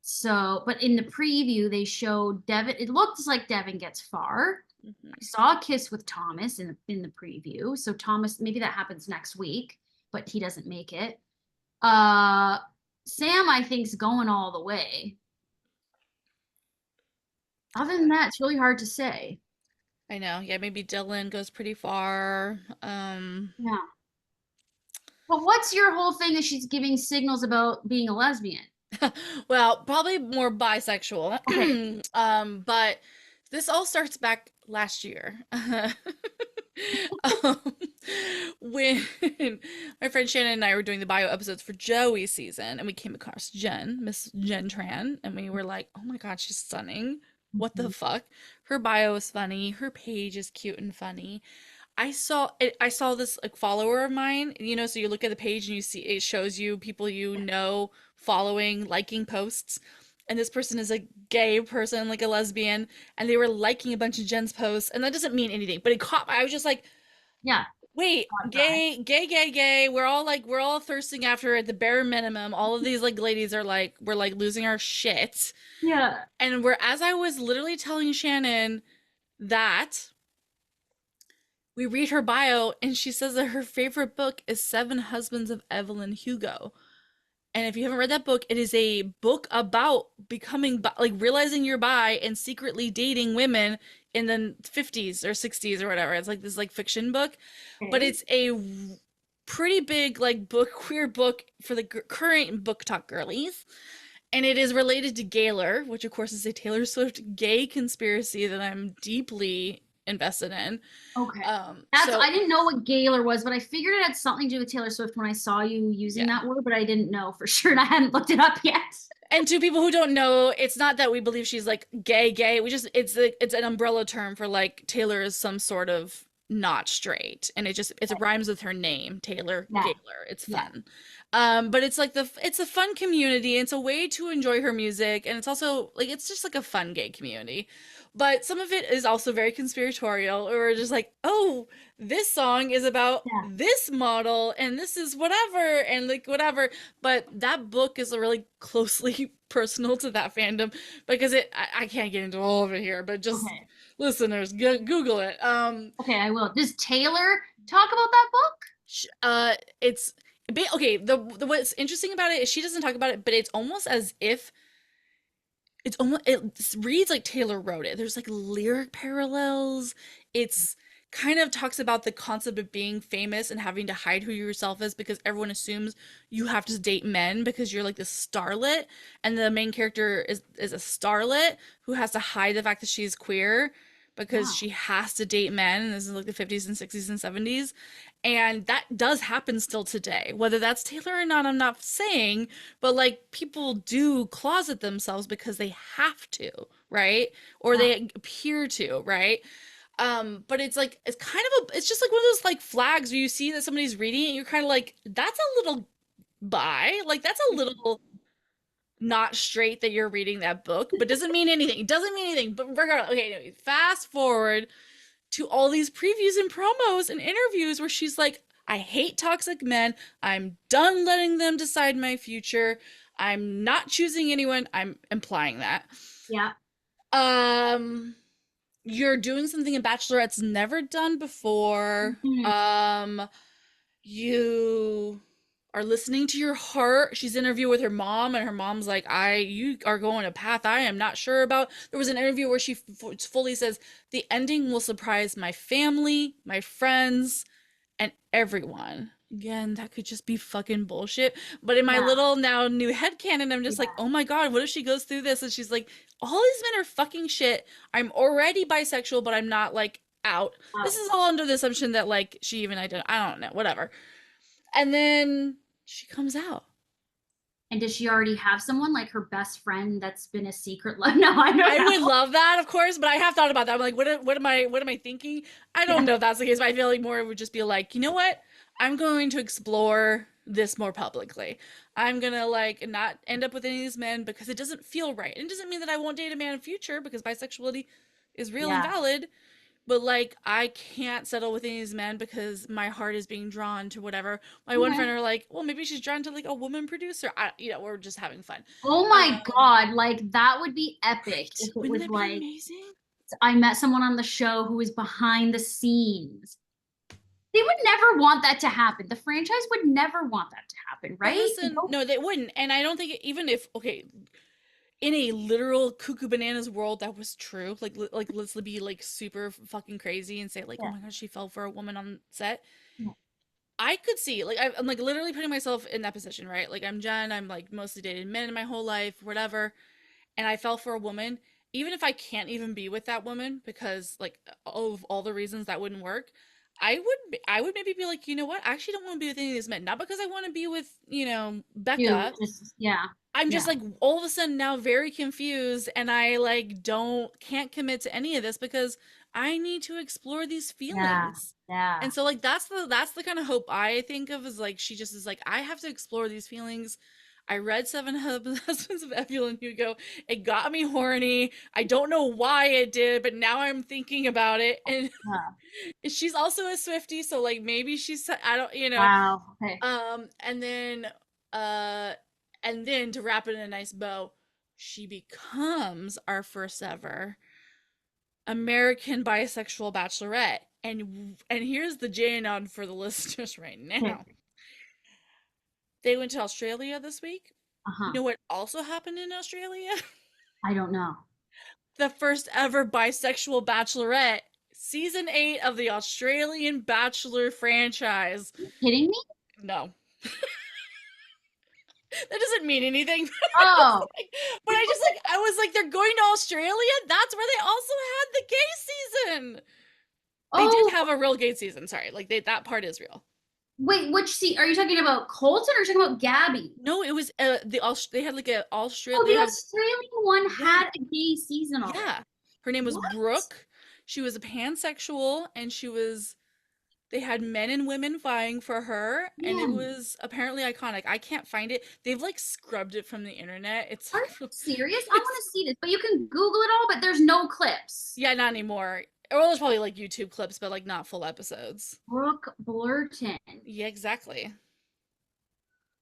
so but in the preview they showed Devin, it looks like Devin gets far. I Hmm. saw a kiss with Thomas in the preview. So Thomas, maybe that happens next week, but he doesn't make it. Uh Sam, I think's going all the way. Other than that, it's really hard to say. I know. Yeah, maybe Dylan goes pretty far. Yeah. But what's your whole thing that she's giving signals about being a lesbian? Well, probably more bisexual. Okay. But this all starts back last year. um, when my friend Shannon and I were doing the bio episodes for Joey's season, and we came across Jen, Miss Jenn Tran, and we were like, oh my God, she's stunning. What the Mhm. fuck? Her bio is funny. Her page is cute and funny. I saw this like follower of mine, so you look at the page and you see it shows you people following, liking posts. And this person is a gay person, like a lesbian, and they were liking a bunch of Jen's posts, and that doesn't mean anything, but it caught I was just like, Yeah. wait, Hot guy. gay, gay, gay, gay. We're all thirsting after at the bare minimum. All of these like ladies are like, we're like losing our shit. Yeah. And we're as I was literally telling Shannon that we read her bio, and she says that her favorite book is Seven Husbands of Evelyn Hugo. And if you haven't read that book, it is a book about becoming like realizing you're bi and secretly dating women in the 50s or 60s or whatever. It's like this like fiction book, but Okay. it's a pretty big like book queer book for the current book talk girlies. And it is related to Gaylor, which of course is a Taylor Swift gay conspiracy that I'm deeply invested in. Okay. That's, So I didn't know what Gaylor was, but I figured it had something to do with Taylor Swift when I saw you using yeah. that word, but I didn't know for sure and I hadn't looked it up yet. And to people who don't know, it's not that we believe she's like gay gay. We just it's an umbrella term for like Taylor is some sort of not straight, and it rhymes with her name, Taylor Yeah. Gaylor. It's Yeah. fun. But it's like it's a fun community. It's a way to enjoy her music, and it's also like it's just like a fun gay community. But some of it is also very conspiratorial, or just like, oh, this song is about Yeah. this model, and this is whatever, and like whatever. But that book is really closely personal to that fandom because I can't get into all of it here, but just Okay. listeners, Google it. Okay, I will. Does Taylor talk about that book? It's okay. The what's interesting about it is she doesn't talk about it, but it's almost as if it reads like Taylor wrote it. There's like lyric parallels. It's kind of talks about the concept of being famous and having to hide who yourself is because everyone assumes you have to date men because you're like this starlet, and the main character is a starlet who has to hide the fact that she's queer because Wow. she has to date men, and this is like the 50s and 60s and 70s, and that does happen still today. Whether that's Taylor or not, I'm not saying, but like people do closet themselves because they have to, right? Or Wow. they appear to, right? But it's like it's kind of it's just like one of those like flags where you see that somebody's reading it and you're kind of like, that's a little bi, like that's a little not straight that you're reading that book, but doesn't mean anything. It doesn't mean anything. But regardless, okay, anyway, fast forward to all these previews and promos and interviews where she's like, I hate toxic men. I'm done letting them decide my future. I'm not choosing anyone. I'm implying that. Yeah. Um, you're doing something a Bachelorette's never done before. Mhm. You are listening to your heart. She's interviewed with her mom, and her mom's like, you are going a path I am not sure about. There was an interview where she fully says, the ending will surprise my family, my friends, and everyone. Again, that could just be fucking bullshit. But in my Yeah. little now new headcanon, I'm just like, Yeah. oh my god, what if she goes through this and she's like, all these men are fucking shit. I'm already bisexual, but I'm not like out. This Wow. is all under the assumption that like she even I don't know, whatever. And then she comes out. And does she already have someone like her best friend that's been a secret love? No, I don't I would know. love that, of course, but I have thought about that. I'm like, what am I thinking? I don't Yeah. know if that's the case, but I feel like more it would just be like, you know what? I'm going to explore this more publicly. I'm gonna like not end up with any of these men because it doesn't feel right. It doesn't mean that I won't date a man in future because bisexuality is real and Yeah. valid, but like I can't settle with any of these men because my heart is being drawn to whatever. My one Okay. friend are like, well, maybe she's drawn to like a woman producer. We're just having fun. Oh my Um, God, like that would be epic right? if it Wouldn't was that be like amazing? I met someone on the show who was behind the scenes. They would never want that to happen. The franchise would never want that to happen, But right? They listen, don't- no, they wouldn't. And I don't think even if okay, in a literal cuckoo bananas world that was true, like let's be like super fucking crazy and say like, oh Yeah. my god, she fell for a woman on set. Yeah. I could see like I'm like literally putting myself in that position, right? Like I'm Jen, I'm like mostly dated men in my whole life, whatever, and I fell for a woman. Even if I can't even be with that woman because like of all the reasons that wouldn't work, I would maybe be like, you know what? I actually don't want to be with any of these men. Not because I want to be with, You Becca. just yeah. I'm Yeah. just like all of a sudden now very confused and I like don't can't commit to any of this because I need to explore these Yeah. feelings. Yeah. And so like that's the kind of hope I think of is like she just is like I have to explore these feelings. I read Seven Husbands of Evelyn Hugo. It got me horny. I don't know why it did, but now I'm thinking about it. And Yeah. she's also a Swiftie, so like maybe she's I don't Wow. Okay. um, and then uh and then to wrap it in a nice bow, she becomes our first ever American bisexual bachelorette. And here's the J nod for the listeners right now. Okay. They went to Australia this week. You Uh-huh. know what also happened in Australia? I don't know. The first ever bisexual bachelorette, season 8 of the Australian Bachelor franchise. Are you kidding me? No, that doesn't mean anything. Oh. But I just like I was like, they're going to Australia. That's where they also had the gay season. They did Oh, have a real gay season. Sorry, like that part is real. wait, which are you talking about Colton or are you talking about Gabby? No, it was they had like a Australia. Oh, They the have Australian one yeah had a gay season already. yeah. Her name was What? Brooke. She was a pansexual, and she was They had men and women vying for her, and it Man, was apparently iconic. I can't find it. They've like scrubbed it from the internet. It's are you like serious? I want it's to see this, but you can Google it all, but there's no clips. yeah, not anymore. Well, there's probably like YouTube clips, but like not full episodes. Brooke Blurton. Yeah, exactly.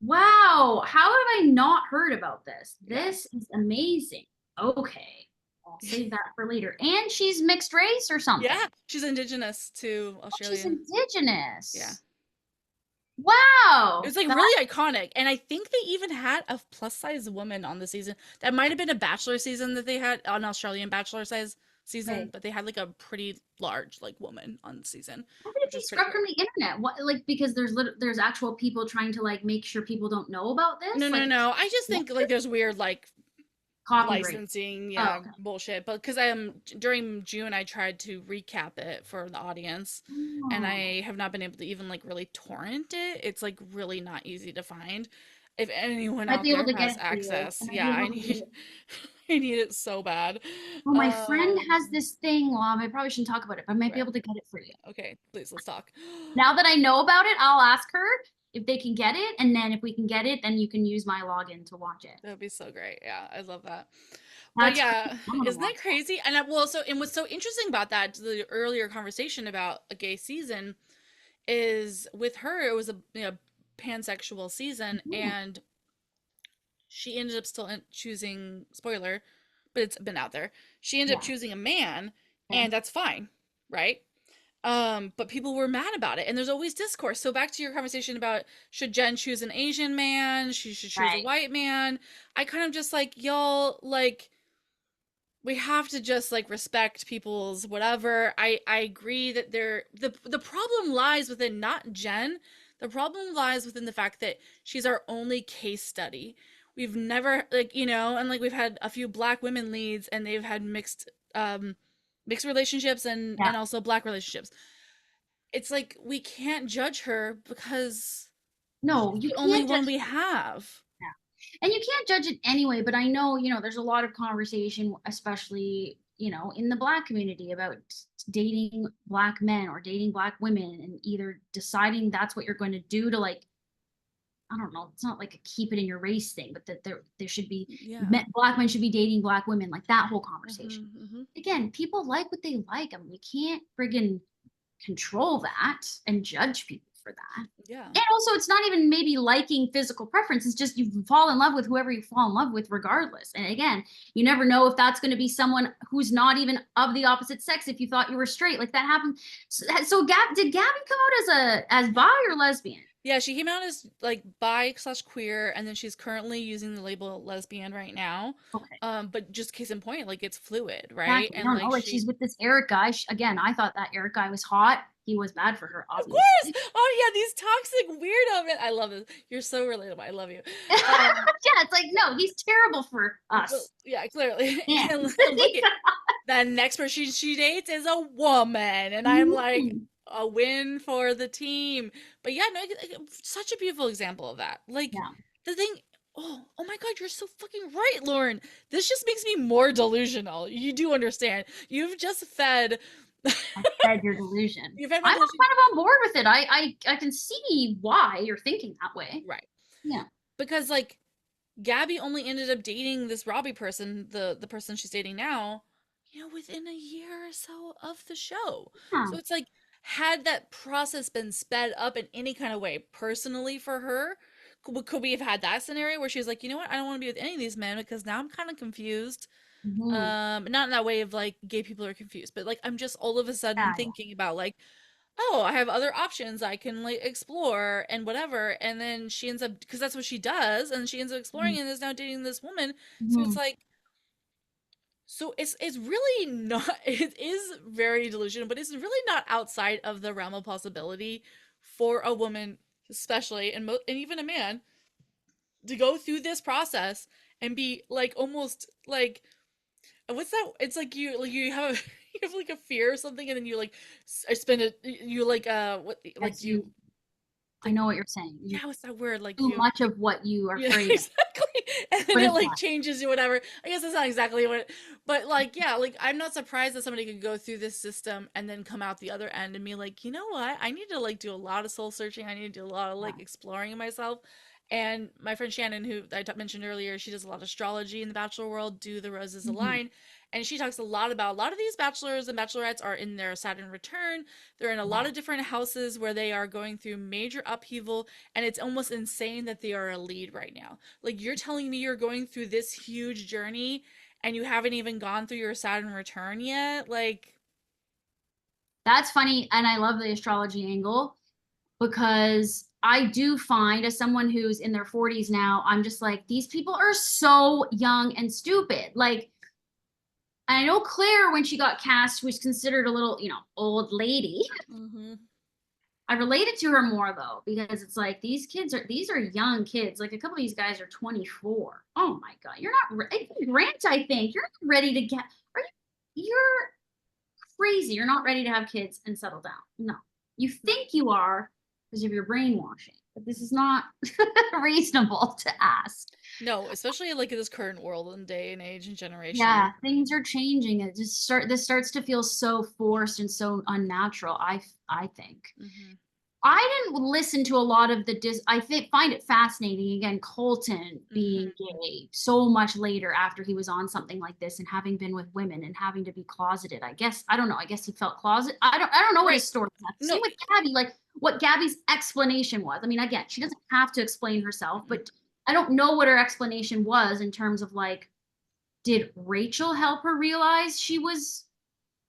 Wow, how have I not heard about this? Yeah. This is amazing. Okay, I'll save that for later. And she's mixed race or Yeah, something. she's indigenous to Oh, she's Australia. Yeah. indigenous. It was Wow, like that really iconic. And I think they even had a plus size woman on the season. That might have been a bachelor season that they had, an Australian bachelor size season, okay. but they had like a pretty large like woman on the season, How could it which be was pretty scrubbed great. from the internet? What, like, because there's actual people trying to like make sure people don't know about No, this? no, Like, no. I just what? think like there's weird like Copyright. licensing, Oh, yeah, okay. bullshit. But because I am during June, I tried to recap it for the audience, and Oh. I have not been able to even like really torrent it. It's like really not easy to find. If anyone Might out be able there to get has it for you. I access, might yeah, be I able to get need, it. I need it so bad. Oh, my friend has Um, this thing. Well, I probably shouldn't talk about it, but I might be right. able to get it for you. Okay, please let's talk. Now that I know about it, I'll ask her if they can get it, and then if we can get it, then you can use my login to watch it. That'd be so great. Yeah, I love that. But That's yeah, crazy. I'm gonna isn't that watch that. crazy? And well, so and what's so interesting about that, the earlier conversation about a gay season, is with her it was a pansexual season, Mhm. and she ended up still choosing, spoiler, but it's been out there, she ended up Yeah. choosing a man, Okay. and that's fine, right? But people were mad about it, and there's always discourse. So back to your conversation about should Jen choose an Asian man, she should choose a Right. white man. I kind of just like, y'all, like, we have to just like respect people's whatever. I agree that the problem lies within not Jen. The problem lies within the fact that she's our only case study. We've never, like, and like we've had a few black women leads, and they've had mixed relationships, Yeah. and also black relationships. It's like we can't judge her because No, she's you the only can't one judge. we have. Yeah. And you can't judge it anyway, but I know, there's a lot of conversation, especially, in the black community about dating black men or dating black women and either deciding that's what you're going to do to like, I don't know, it's not like a keep it in your race thing, but that there should be Yeah. black men should be dating black women, like that whole conversation. Hmm. Again, people like what they like. I mean, we can't friggin' control that and judge people for that. Yeah. And also, it's not even maybe liking physical preference. It's just you fall in love with whoever you fall in love with, regardless. And again, you never know if that's going to be someone who's not even of the opposite sex. If you thought you were straight, like that happened. So did Gabby come out as bi or lesbian? Yeah, she came out as like bi/queer, and then she's currently using the label lesbian right now. Okay. But just case in point, like it's fluid, right? Exactly. I And don't know. like Like she, she's with this Eric guy. Again, I thought that Eric guy was hot. He was bad for her, of course. obviously. Oh yeah, these toxic weirdo men. I love this. You're so relatable. I love you. Um, Yeah, it's like, no, he's terrible for well, us. yeah, clearly. Yeah. And look at the next person she dates is a woman, and I'm like, Mhm. a win for the team. But yeah, no, such a beautiful example of that. Like Yeah. the thing. Oh my God, you're so fucking right, Lauren. This just makes me more delusional. You do understand. You've just fed. I fed your delusion. You've fed my I'm delusion. kind of on board with it. I can see why you're thinking that way. Right. Yeah. Because like Gabby only ended up dating this Robbie person, the person she's dating now, within a year or so of the show. Yeah. So it's like, had that process been sped up in any kind of way personally for her, could we have had that scenario where she's like, you know what, I don't want to be with any of these men because now I'm kind of confused. Hmm. Not in that way of like gay people are confused, but like I'm just all of a sudden Yeah. thinking about like, oh, I have other options I can like explore and whatever. And then she ends up, because that's what she does, and she ends up exploring and is now dating this woman. So Mm-hmm. it's like, so it's really not, it is very delusional, but it's really not outside of the realm of possibility for a woman, especially, and even a man, to go through this process and be like almost like, what's that? It's like you have a, you have like a fear or something, and then you like spend it, you like what, like As you you I like, know what you're saying. You yeah, what's that word? Like too you much of what you are yeah, afraid of. exactly. And then What it is like that? changes you, whatever. I guess that's not exactly what, but like, yeah, like I'm not surprised that somebody could go through this system and then come out the other end and be like, you know what? I need to like do a lot of soul searching. I need to do a lot of Yeah. like exploring myself. And my friend Shannon, who mentioned earlier, she does a lot of astrology in the bachelor world, do the roses Mhm. align. And she talks a lot about a lot of these bachelors and bachelorettes are in their Saturn return. They're in a lot Yeah. of different houses where they are going through major upheaval. And it's almost insane that they are a lead right now. Like you're telling me you're going through this huge journey and you haven't even gone through your Saturn return yet? Like, That's funny. And I love the astrology angle because I do find, as someone who's in their 40s now, I'm just like, these people are so young and stupid. Like, I know Claire, when she got cast, was considered a little, old lady. mm-hmm. I related to her more though, because it's like these are young kids. Like a couple of these guys are 24. Oh my God. You're not Grant, I think. You're not ready to get are you're crazy. You're not ready to have kids and settle down. No. You think you are because of your brainwashing, but this is not reasonable to ask. No, especially like in this current world and day and age and generation. Yeah, things are changing. This starts to feel so forced and so unnatural, I think. Mm-hmm. I didn't listen to a lot of the I think find it fascinating again Colton being Mm-hmm. gay so much later after he was on something like this and having been with women and having to be closeted. I guess I don't know. I guess he felt closet. I don't know what Right. his story was. Same No. with Gabby, like what Gabby's explanation was. I mean, again, she doesn't have to explain herself, but I don't know what her explanation was in terms of like, did Rachel help her realize she was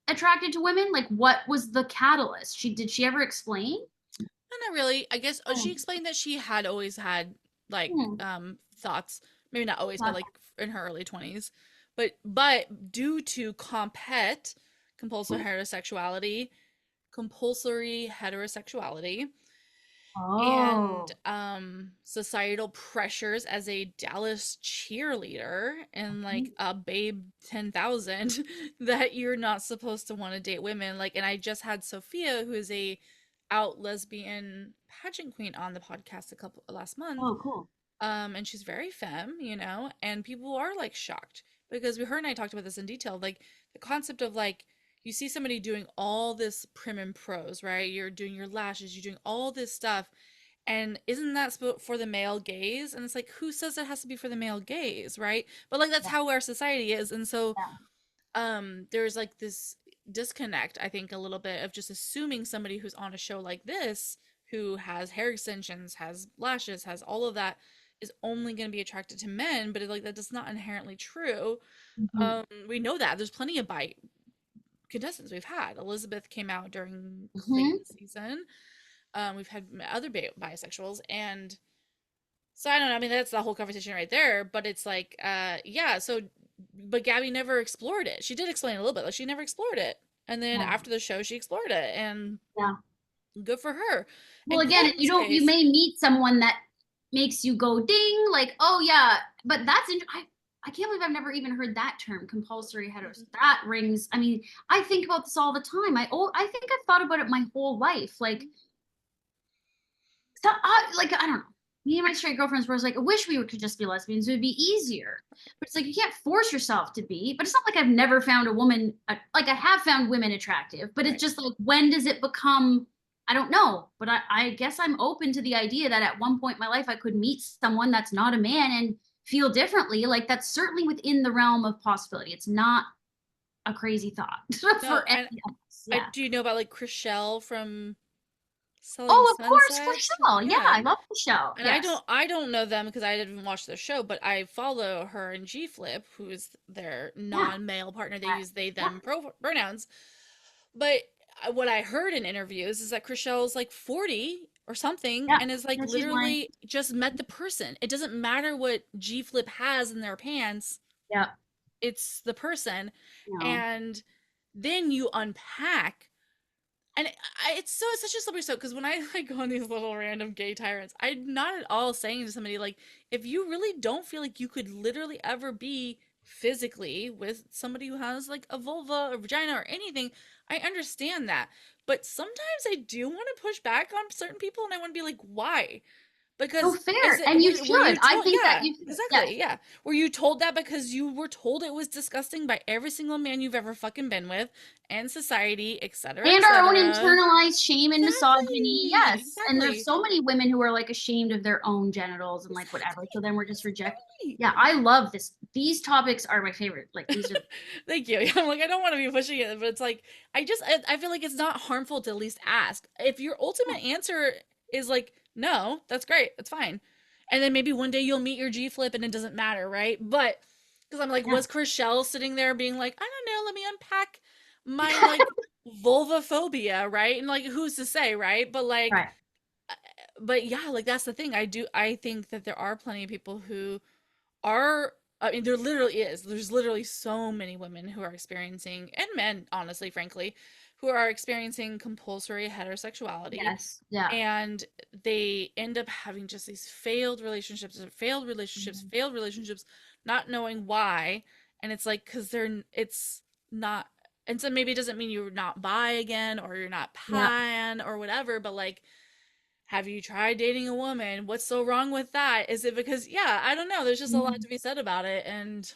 attracted to women? Like, what was the catalyst? Did she ever explain? Not really. I guess Oh, she explained that she had always had like hmm. thoughts, maybe not always, but Got like in her early 20s. But due to compulsory heterosexuality, compulsory heterosexuality and Oh. societal pressures as a Dallas cheerleader and like a babe 10,000 that you're not supposed to want to date women like and I just had Sophia who is a out lesbian pageant queen on the podcast a couple last month. Oh, cool. And she's very femme, and people are like shocked because her and I talked about this in detail, like the concept of like you see somebody doing all this prim and prose, right? You're doing your lashes, you're doing all this stuff, and isn't that for the male gaze? And it's like, who says it has to be for the male gaze, right? But like that's Yeah, how our society is, and so yeah. there's like this disconnect, I think, a little bit of just assuming somebody who's on a show like this, who has hair extensions, has lashes, has all of that, is only going to be attracted to men, but like that's not inherently true. Mhm. We know that there's plenty of bi contestants we've had. Elizabeth came out during Mhm. Clayton's season. We've had other bisexuals, and so I don't know. I mean, that's the whole conversation right there. But it's like, yeah. So, but Gabby never explored it. She did explain a little bit, like she never explored it. And then Yeah, after the show, she explored it, and yeah. good for her. Well, In again, Colton's you case, may meet someone that makes you go ding, like, oh yeah, but I can't believe I've never even heard that term, compulsory heteros. mhm, That rings, I mean, I think about this all the time. I think I've thought about it my whole life. Like, so I don't know. Me and my straight girlfriends were like, I wish we could just be lesbians. It would be easier. But it's like you can't force yourself to be. But it's not like I've never found a woman like I have found women attractive. But it's right? just like when does it become? I don't know. But I guess I'm open to the idea that at one point in my life I could meet someone that's not a man and feel differently. Like that's certainly within the realm of possibility. It's not a crazy thought No, for any and of us. I Yeah. do you know about like Chriselle from Selling Oh, of course, for Sunset? sure. Yeah, Yeah. I love the show. And Yes. I don't know them because I didn't watch their show, but I follow her and G Flip, who is their Yeah. non-male partner. They Uh, use they yeah. them pronouns. But what I heard in interviews is that Chriselle's like 40 or something Yeah. and is like Yeah, she's lying. literally just met the person. It doesn't matter what G Flip has in their pants, Yeah. it's the person. No. And then you unpack and it's such a slippery slope because when I like go on these little random gay tyrants, I'm not at all saying to somebody like, if you really don't feel like you could literally ever be physically with somebody who has like a vulva or vagina or anything, I understand that. But sometimes I do want to push back on certain people and I want to be like, why? No, Because is fair. it And you were you should. I told, think that yeah, you should. Yes. exactly, yeah. Were you told that because you were told it was disgusting by every single man you've ever fucking been with and society, etc., And our own etc. internalized shame and misogyny. Exactly, Yes. And there's exactly. so many women who are like ashamed of their own genitals and like whatever. Exactly. So then we're just reject. Exactly. Yeah, I love this. These topics are my favorite. Like these are Thank you. I'm like, I don't want to be pushing it, but it's like, I feel like it's not harmful to at least ask. If your ultimate answer is like, no, that's great, that's fine. And then maybe one day you'll meet your G flip and it doesn't matter, right? But, because I'm like, yeah. was Chriselle sitting there being like, I don't know, let me unpack my like vulva phobia, right? And like, who's to say, right? Right. But yeah, like that's the thing. I think that there are plenty of people who are, I mean, there's literally so many women who are experiencing, and men, honestly, frankly, who are experiencing compulsory heterosexuality, Yes. Yeah. and they end up having just these failed relationships, failed relationships, Mhm. failed relationships, not knowing why. And it's like, because it's not, and so maybe it doesn't mean you're not bi again or you're not Yeah. pan or whatever, but like, have you tried dating a woman? What's so wrong with that? Is it because, yeah, I don't know. There's just a lot Mhm. to be said about it. And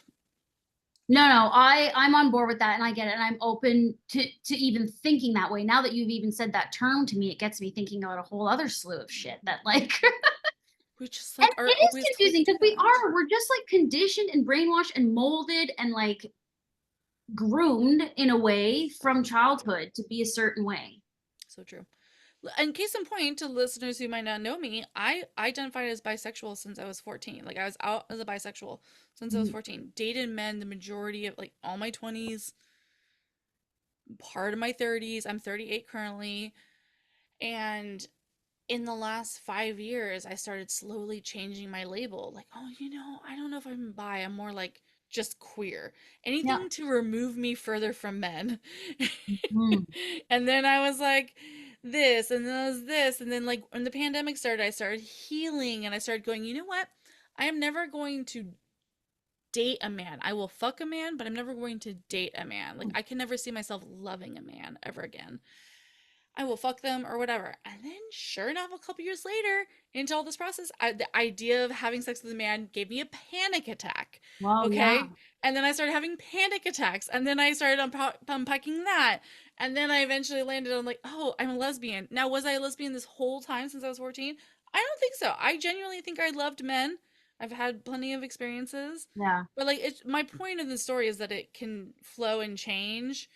No, no, I'm on board with that and I get it. And I'm open to even thinking that way. Now that you've even said that term to me, it gets me thinking about a whole other slew of shit that like we just and like are it is always told to confusing do because we that. are we're just like conditioned and brainwashed and molded and like groomed in a way So from true. childhood to be a certain way. So true. And case in point, to listeners who might not know me, I identified as bisexual since I was 14. Like I was out as a bisexual since I was Mhm. 14. Dated men the majority of like all my 20s, part of my 30s. I'm 38 currently. And in the last 5 years, I started slowly changing my label. Like, oh, I don't know if I'm bi. I'm more like just queer. Yeah. Anything to remove me further from men. Mhm. And then I was like, this, and then I was this. And then, like, when the pandemic started, I started healing and I started going, you know what? I am never going to date a man. I will fuck a man, but I'm never going to date a man. Like, I can never see myself loving a man ever again. I will fuck them or whatever. And then, sure enough, a couple years later, into all this process, the idea of having sex with a man gave me a panic attack. Well, yeah. Okay. And then I started having panic attacks. And then I started unpacking that. And then I eventually landed on, like, oh, I'm a lesbian. Now, was I a lesbian this whole time since I was 14? I don't think so. I genuinely think I loved men. I've had plenty of experiences. Yeah. But, like, my point of the story is that it can flow and change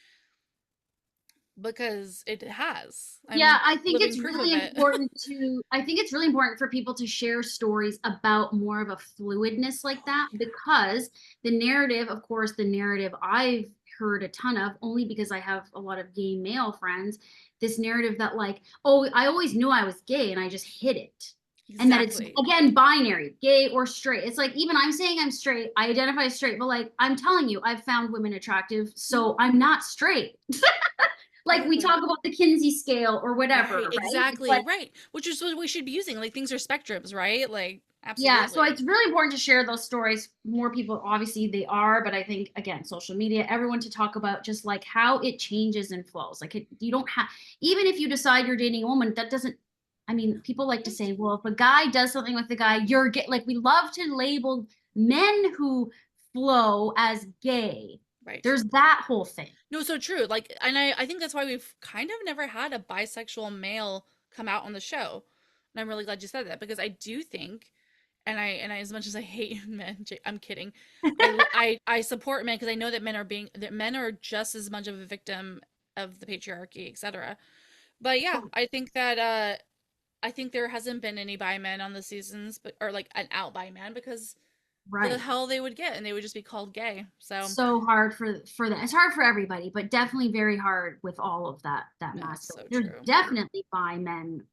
because it has. Yeah, I'm I think living it's proof really of it. important to I think it's really important for people to share stories about more of a fluidness like Oh that yeah. because the narrative, of course, the narrative I've heard a ton of only because I have a lot of gay male friends, this narrative that like, oh, I always knew I was gay and I just hid it. And that it's Exactly. again binary, gay or straight. It's like even I'm saying I'm straight, I identify as straight, but like I'm telling you, I've found women attractive, Mhm. so I'm not straight. Like we Exactly. talk about the Kinsey scale or whatever, Right, right? It's exactly, like, right. Which is what we should be using. Like things are spectrums, right? Like yeah, so absolutely. it's really important to share those stories. More people, obviously, they are, but I think again, social media, everyone to talk about just like how it changes and flows. Like you don't have, even if you decide you're dating a woman, that doesn't. I mean, people like to Right. say, well, if a guy does something with a guy, you're gay. Like we love to label men who flow as gay. Right. There's that whole thing. No, so true. Like, and I think that's why we've kind of never had a bisexual male come out on the show. And I'm really glad you said that because I do think, and I as much as I hate men, I'm kidding. I support men because I know that men are just as much of a victim of the patriarchy, etc. But yeah, I think there hasn't been any bi men on the seasons, but or like an out bi man because the Right. hell they would get and they would just be called gay. So So hard for that. It's hard for everybody, but definitely very hard with all of that that's masculine. so There's true. definitely bi men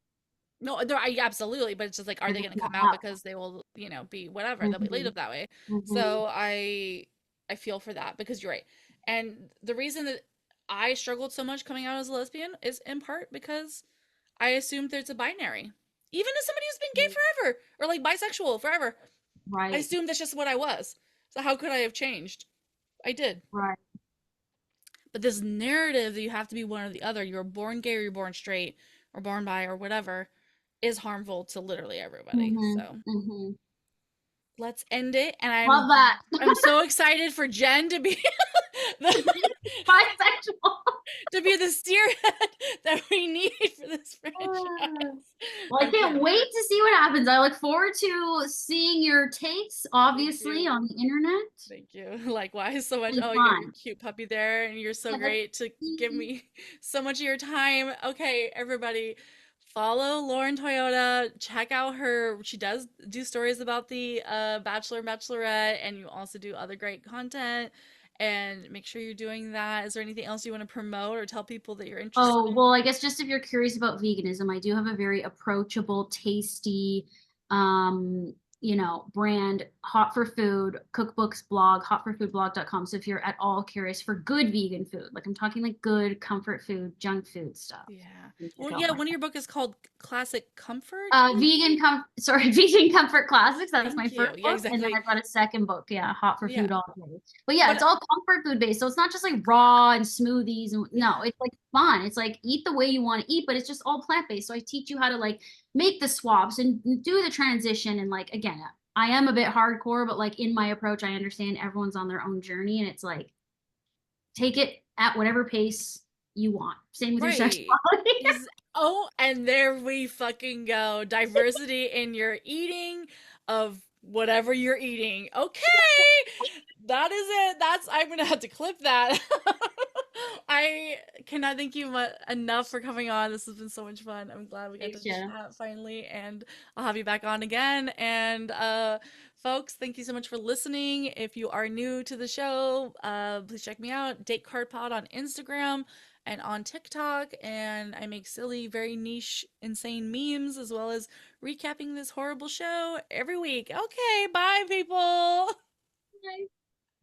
No, there I absolutely, but it's just like, are and they going to not come out have because they will, be whatever, they'll be mm-hmm, labeled that way. mm-hmm, So I feel for that because you're right. And the reason that I struggled so much coming out as a lesbian is in part because I assumed there's a binary. Even as somebody who's been gay forever or like bisexual forever, I right. assumed that's just what I was. So how could I have changed? I did. Right. But this narrative that you have to be one or the other, you're born gay or you're born straight or born bi or whatever, is harmful to literally everybody. Mm-hmm. So Mm-hmm. let's end it. And Love that. I'm so excited for Jenn to be the, Bisexual. to be the steerhead that we need for this Uh, franchise. Well, I can't Okay. wait to see what happens. I look forward to seeing your takes, Thank obviously, you. on the internet. Thank you. Likewise, so much. Really Oh, you got your fun. cute puppy there, and you're so Yeah, that's great to give easy. me so much of your time. Okay, everybody, follow Lauren Toyota. Check out her. She does do stories about the Bachelor and Bachelorette, and you also do other great content. And make sure you're doing that. Is there anything else you want to promote or tell people that you're interested Oh, in? well, I guess just if you're curious about veganism, I do have a very approachable, tasty, um, brand, Hot for Food cookbooks blog, hotforfoodblog.com. So if you're at all curious for good vegan food, like I'm talking like good comfort food, junk food stuff, Yeah. you can Well, check out yeah, my one of your book is called Classic Comfort. Vegan Comfort Classics. That's my Thank you. first Yeah, book, and then exactly. I've got a second book. Yeah, Hot for Yeah. Food all day. But yeah, it's But all comfort food based, so it's not just like raw and smoothies. And no, yeah. it's like fun. It's like eat the way you want to eat, but it's just all plant based. So I teach you how to like make the swaps and do the transition. And like again, I am a bit hardcore, but like in my approach, I understand everyone's on their own journey, and it's like take it at whatever pace you want. Same with your Right. sexuality. Oh, and there we fucking go. Diversity in your eating of whatever you're eating. Okay. That is it. I'm gonna have to clip that. I cannot thank you enough for coming on. This has been so much fun. I'm glad we got Thanks, to Jenna. chat finally, and I'll have you back on again. And folks, thank you so much for listening. If you are new to the show, please check me out, Date Card Pod on Instagram and on TikTok. And I make silly, very niche, insane memes as well as recapping this horrible show every week. Okay, bye, people. Bye.